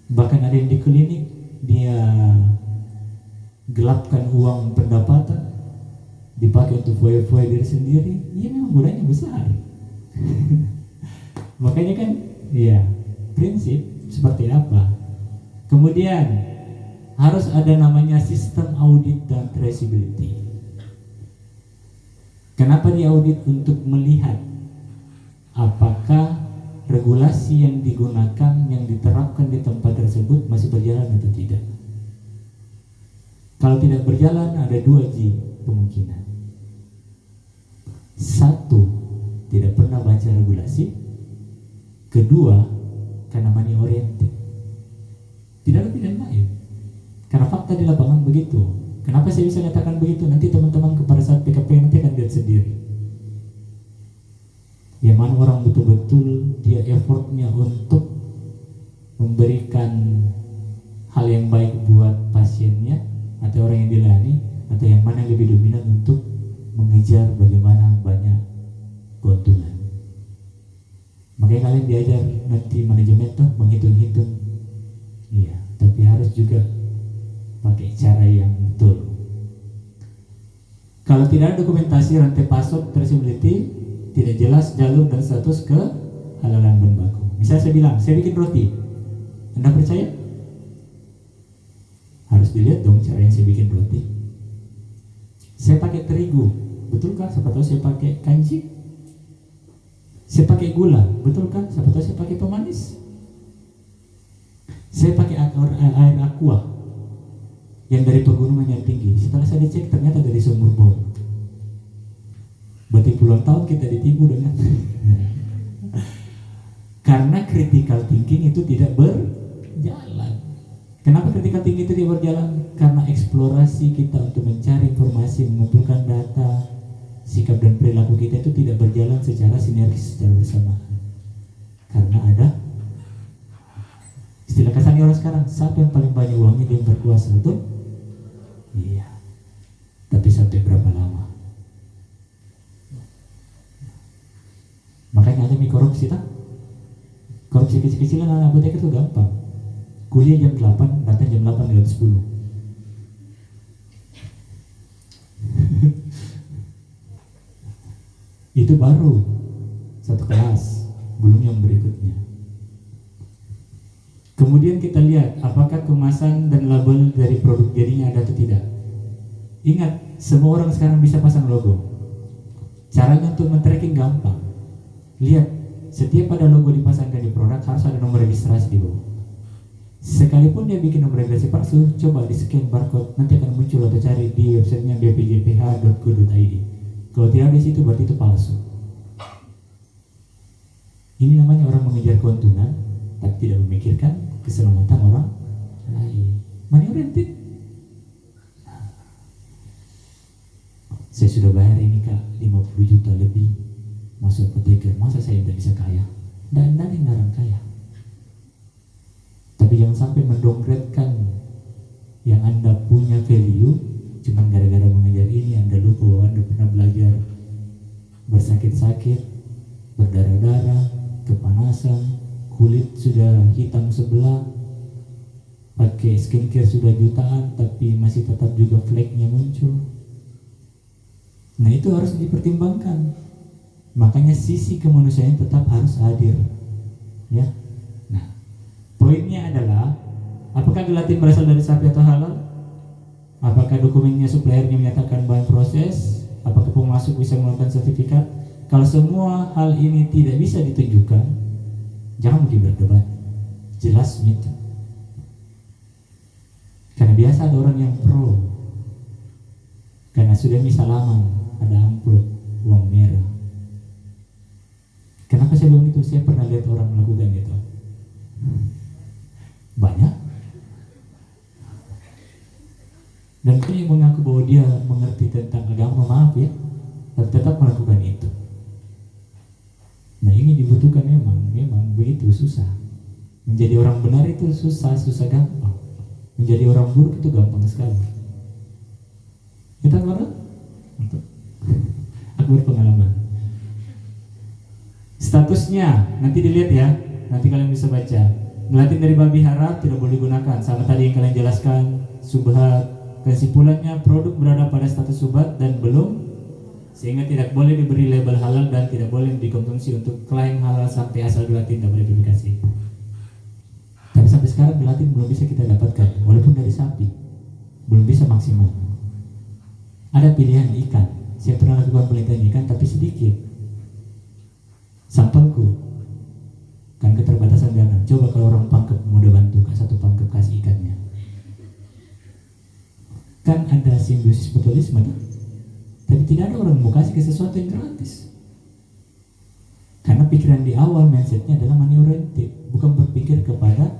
Bahkan ada yang di klinik dia gelapkan uang pendapatan dipakai untuk foya-foya diri sendiri. Iya, memang gunanya besar. Makanya kan, ya, prinsip seperti apa. Kemudian harus ada namanya sistem audit dan traceability. Kenapa diaudit? Untuk melihat apakah regulasi yang digunakan, yang diterapkan di tempat tersebut masih berjalan atau tidak. Kalau tidak berjalan, ada 2 kemungkinan. 1, tidak pernah baca regulasi. 2, karena money oriented. Tidak lebih dan lain. Karena fakta di lapangan begitu. Kenapa saya bisa katakan begitu? Nanti teman-teman pada saat PKP nanti akan lihat sendiri. Yang mana orang betul-betul dia effortnya untuk memberikan hal yang baik buat pasiennya atau orang yang dilayani, atau yang mana yang lebih dominan untuk mengejar bagaimana banyak keuntungan. Makanya kalian diajar nanti manajemen tuh menghitung-hitung. Iya, tapi harus juga pakai cara yang betul. Kalau tidak ada dokumentasi rantai pasok traceability, tidak jelas jalur dan status kehalalan bahan baku. Misalnya saya bilang, saya bikin roti, Anda percaya? Harus dilihat dong cara yang saya bikin roti. Saya pakai terigu, betulkah? Siapa tahu saya pakai kanji. Saya pakai gula, betulkah? Siapa tahu saya pakai pemanis. Saya pakai air aqua yang dari pegunungan yang tinggi. Setelah saya dicek ternyata dari sumur bor. Berarti puluhan tahun kita ditipu dengan karena critical thinking itu tidak berjalan. Kenapa critical thinking itu tidak berjalan? Karena eksplorasi kita untuk mencari informasi, mengumpulkan data, sikap dan perilaku kita itu tidak berjalan secara sinergis, secara bersamaan. Karena ada istilah kasarnya orang sekarang, siapa yang paling banyak uangnya dia yang berkuasa, betul? Iya. Tapi sampai berapa lama? Makanya ada korupsi tak? Korupsi kecil-kecilan anak apoteker itu gampang. Kuliah jam 8, datang jam 8 lewat 10. Itu baru satu kelas, belum yang berikutnya. Kemudian kita lihat apakah kemasan dan label dari produk jadinya ada atau tidak. Ingat, semua orang sekarang bisa pasang logo. Caranya untuk men-tracking gampang. Lihat, setiap ada logo dipasangkan di produk harus ada nomor registrasi di bawah. Sekalipun dia bikin nomor registrasi palsu, coba di scan barcode, nanti akan muncul atau cari di websitenya bpjph.go.id. Kalau tidak di situ berarti itu palsu. Ini namanya orang mengejar keuntungan, tapi tidak memikirkan keselamatan orang lain. Money oriented. Saya sudah bayar ini Kak 50 juta lebih masuk apoteker, masa saya tidak bisa kaya? Dan ada yang ngarang kaya. Tapi jangan sampai mendowngrade-kan yang Anda punya value cuma gara-gara mengejar ini. Anda lupa bahwa Anda pernah belajar bersakit-sakit, berdarah-darah, kepanasan, kulit sudah hitam sebelah, pakai skincare sudah jutaan tapi masih tetap juga flake-nya muncul. Nah itu harus dipertimbangkan. Makanya sisi kemanusiaan tetap harus hadir, ya. Nah, poinnya adalah apakah gelatin berasal dari sapi atau halal? Apakah dokumennya suppliernya menyatakan bahan proses? Apakah pemasok bisa melakukan sertifikat? Kalau semua hal ini tidak bisa ditunjukkan, jangan mungkin berdebat. Jelas gitu. Karena biasa ada orang yang pro. Karena sudah salaman, ada amplop uang merah. Kenapa saya bilang itu? Saya pernah lihat orang melakukan itu. Banyak. Dan dia mengaku bahwa dia mengerti tentang agama, maaf ya, tapi tetap melakukan itu. Nah ini dibutuhkan memang begitu susah. Menjadi orang benar itu susah gampang. Menjadi orang buruk itu gampang sekali. Kita mana? Aku berpengalaman. Statusnya nanti dilihat ya, nanti kalian bisa baca. Gelatin dari babi haram tidak boleh digunakan. Sama tadi yang kalian jelaskan, subhat. Kesimpulannya produk berada pada status subhat dan belum, sehingga tidak boleh diberi label halal dan tidak boleh dikonsumsi. Untuk klaim halal sampai asal gelatin tidak boleh verifikasi. Tapi sampai sekarang gelatin belum bisa kita dapatkan, walaupun dari sapi belum bisa maksimal. Ada pilihan ikan. Saya pernah lakukan penelitian ikan tapi sedikit. Sampelku coba kalau orang pangkep mau bantu satu pangkep kasih ikannya. Kan ada simbiosis mutualisme tuh. Tapi tidak ada orang mau kasih ke sesuatu yang gratis. Karena pikiran di awal mindsetnya adalah money oriented, bukan berpikir kepada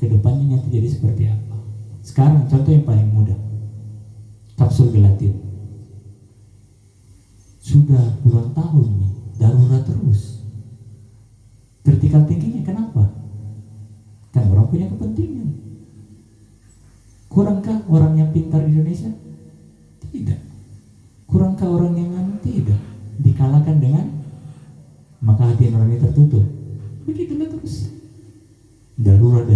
kedepannya nanti jadi seperti apa. Sekarang contoh yang paling mudah, kapsul gelatin. Sudah puluhan tahun nih, darurat terus. Critical thinkingnya kenapa? Kan orang punya kepentingan. Kurangkah orang yang pintar di Indonesia? Tidak. Kurangkah orang yang anu? Tidak. Dikalahkan dengan maka hati nurani tertutup. Begitulah terus. Darurat.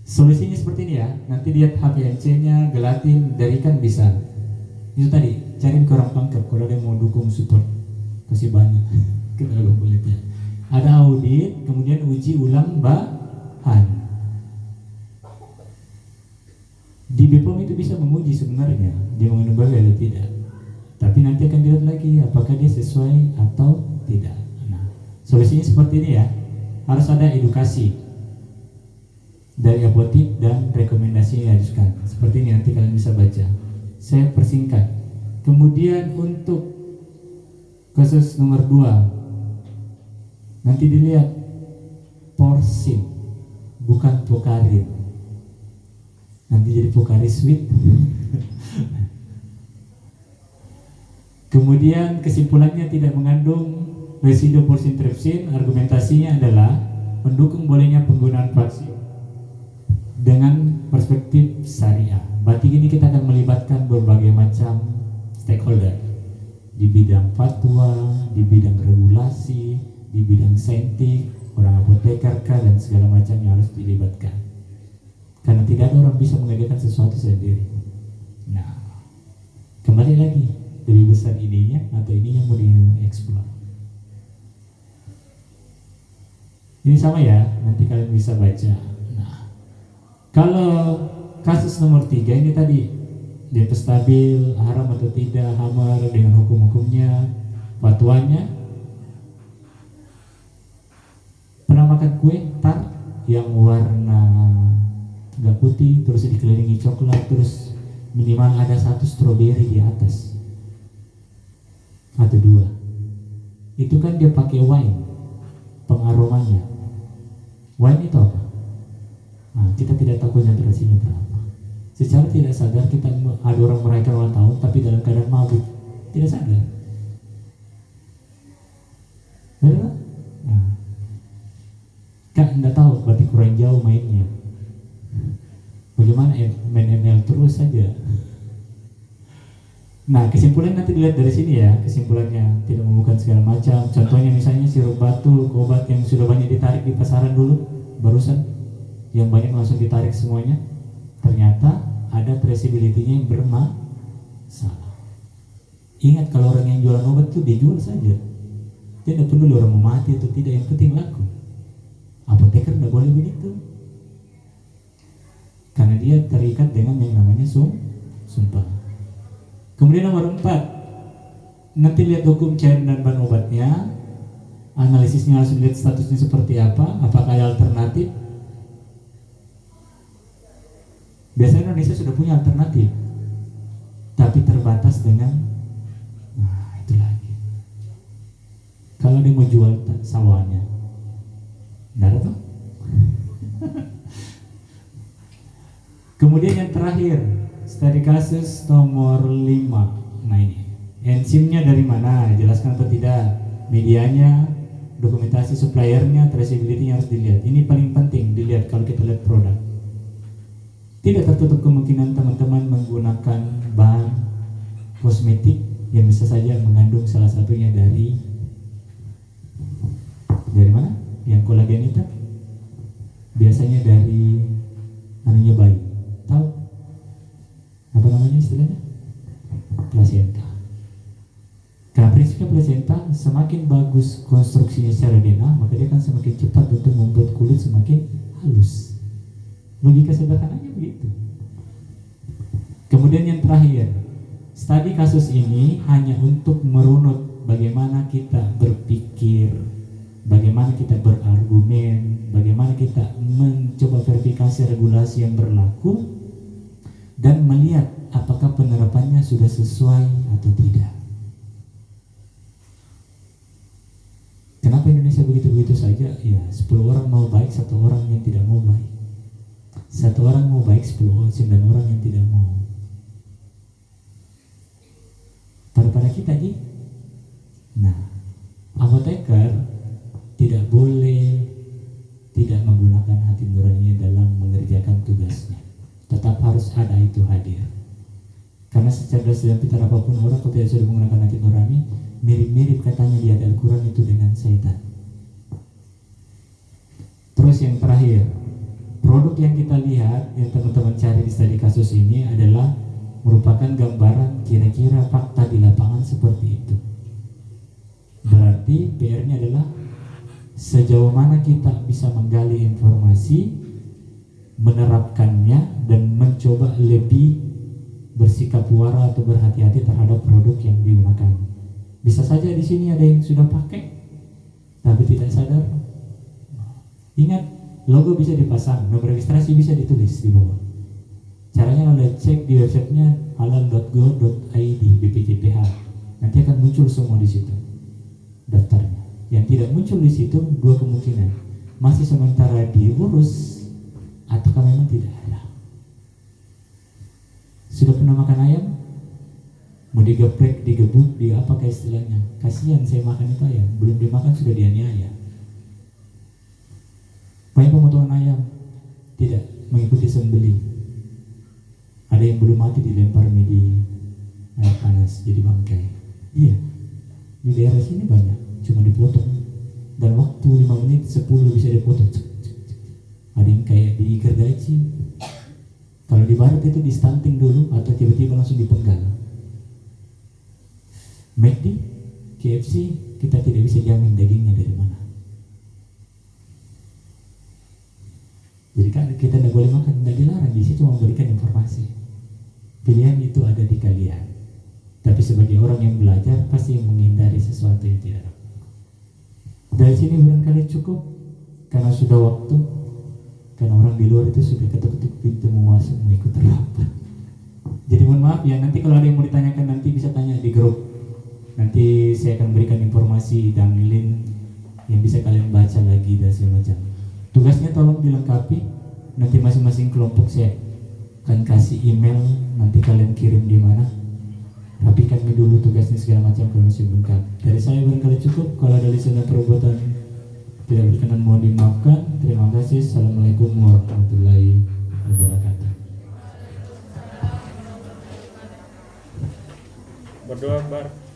Solusinya seperti ini ya. Nanti lihat HPMC-nya, gelatin dari ikan bisa. Itu tadi, cari ke orang pangkep kalau dia mau dukung support. Kasih banyak. Kita belum kulitnya. Ada audit, kemudian uji ulang bahan. Di BPOM itu bisa menguji sebenarnya dia mengandung bagai atau tidak. Tapi nanti akan dilihat lagi apakah dia sesuai atau tidak. Nah, solusinya seperti ini ya. Harus ada edukasi dari apotik dan rekomendasi yang dihadirkan. Seperti ini nanti kalian bisa baca. Saya persingkat. Kemudian untuk kasus nomor 2 nanti dilihat porsin bukan pokarin. Nanti jadi pokari sweet. Kemudian kesimpulannya tidak mengandung residu porsin tripsin. Argumentasinya adalah mendukung bolehnya penggunaan vaksin dengan perspektif syariah. Berarti ini kita akan melibatkan berbagai macam stakeholder di bidang fatwa, di bidang regulasi, di bidang saintik, orang apoteker dan segala macam yang harus dilibatkan. Karena tidak ada orang bisa mengerjakan sesuatu sendiri. Nah, kembali lagi, lebih besar ininya atau ini yang mau dieksplor. Ini sama ya, nanti kalian bisa baca. Nah, kalau kasus nomor 3 ini tadi, DP stabil, haram atau tidak, hamar dengan hukum-hukumnya, fatwanya. Pernah makan kue tart yang warna nggak putih, terus dikelilingi coklat, terus minimal ada 1 stroberi di atas atau 2. Itu kan dia pakai wine pengaromanya. Wine itu apa? Nah, kita tidak tahu konsentrasinya berapa. Secara tidak sadar kita ada orang merayakan ulang tahun tapi dalam keadaan mabuk, tidak sadar. Betul? Nah, kan anda tahu berarti kurang jauh mainnya. Bagaimana main ML terus saja. Nah, kesimpulan nanti dilihat dari sini ya. Kesimpulannya tidak membuka segala macam. Contohnya misalnya sirup batu, obat yang sudah banyak ditarik di pasaran dulu, barusan yang banyak langsung ditarik semuanya. Ternyata ada traceability-nya yang bermasalah. Ingat kalau orang yang jualan obat itu dijual saja. Tidak peduli orang mau mati atau tidak, yang penting laku. Apoteker tidak boleh begitu. Karena dia terikat dengan yang namanya sumpah. Kemudian nomor 4, nanti lihat hukum cairan dan bahan obatnya. Analisisnya harus dilihat statusnya seperti apa, apakah ada alternatif. Biasanya Indonesia sudah punya alternatif, tapi terbatas dengan, nah itu lagi. Kalau dia mau jual sawahnya, tidak ada tuh. Kemudian yang terakhir, studi kasus nomor 5. Nah ini, enzimnya dari mana? Jelaskan atau tidak? Medianya, dokumentasi suppliernya, traceability-nya harus dilihat. Ini paling penting dilihat kalau kita lihat produk. Tidak tertutup kemungkinan teman-teman menggunakan bahan kosmetik yang bisa saja mengandung salah satunya dari mana? Yang kolagen itu biasanya dari anunya bayi. Tahu apa namanya istilahnya? Plasenta. Karena prinsipnya plasenta semakin bagus konstruksinya secara DNA, maka dia akan semakin cepat untuk membuat kulit semakin halus. Logika sederhananya begitu. Kemudian yang terakhir, studi kasus ini hanya untuk merunut bagaimana kita berpikir bagaimana kita berargumen, bagaimana kita mencoba verifikasi regulasi yang berlaku, dan melihat apakah penerapannya sudah sesuai atau tidak. Kenapa Indonesia begitu-begitu saja? Ya, 10 orang mau baik, 1 orang yang tidak mau baik. 1 orang mau baik, 9 orang yang tidak mau. Pada kita Ji. Nah, apoteker tidak boleh tidak menggunakan hati nuraninya dalam mengerjakan tugasnya. Tetap harus ada itu hadir. Karena secerdas dan pintar apapun orang, kalau tidak sudah menggunakan hati nurani, mirip-mirip katanya di ayat Al-Quran itu dengan syaitan. Terus yang terakhir, produk yang kita lihat, yang teman-teman cari di studi kasus ini adalah merupakan gambaran kira-kira fakta di lapangan seperti itu. Berarti PR-nya adalah sejauh mana kita bisa menggali informasi, menerapkannya, dan mencoba lebih bersikap wara atau berhati-hati terhadap produk yang digunakan. Bisa saja di sini ada yang sudah pakai tapi tidak sadar. Ingat, logo bisa dipasang, nomor registrasi bisa ditulis di bawah. Caranya adalah cek di websitenya halal.go.id BPJPH. Nanti akan muncul semua di situ daftarnya. Yang tidak muncul di situ 2 kemungkinan, masih sementara diurus ataukah memang tidak ada. Sudah pernah makan ayam? Mau digeprek, digebuk, di apa kayak istilahnya? Kasihan saya makan itu ayam, belum dimakan sudah dianiaya. Banyak pemotongan ayam tidak mengikuti sembelih. Ada yang belum mati dilempar mie di air panas jadi bangkai. Iya, di daerah sini banyak, cuma dipotong dan waktu 5 menit 10 bisa dipotong. Ada yang kayak digergaji. Kalau di barat itu di stunting dulu atau tiba-tiba langsung dipenggal. McD, KFC, kita tidak bisa jamin dagingnya dari mana. Jadi kan kita tidak boleh makan, tidak dilarang, di situ cuma memberikan informasi. Pilihan itu ada di kalian. Tapi sebagai orang yang belajar pasti menghindari sesuatu yang tidak ada. Dari sini barangkali cukup karena sudah waktu. Karena orang di luar itu sudah ketuk-ketuk pintu mau masuk, mau ikut terlambat. Jadi mohon maaf ya, nanti kalau ada yang mau ditanyakan nanti bisa tanya di grup. Nanti saya akan berikan informasi dan link yang bisa kalian baca lagi dan segala macam. Tugasnya tolong dilengkapi. Nanti masing-masing kelompok saya akan kasih email, nanti kalian kirim di mana. Rapikan dulu tugasnya segala macam kalau masih lengkap. Dari saya barangkali cukup. Kalau ada lisan dan perbuatan tidak berkenan mohon dimaafkan. Terima kasih. Assalamualaikum warahmatullahi wabarakatuh. Berdoa Bar.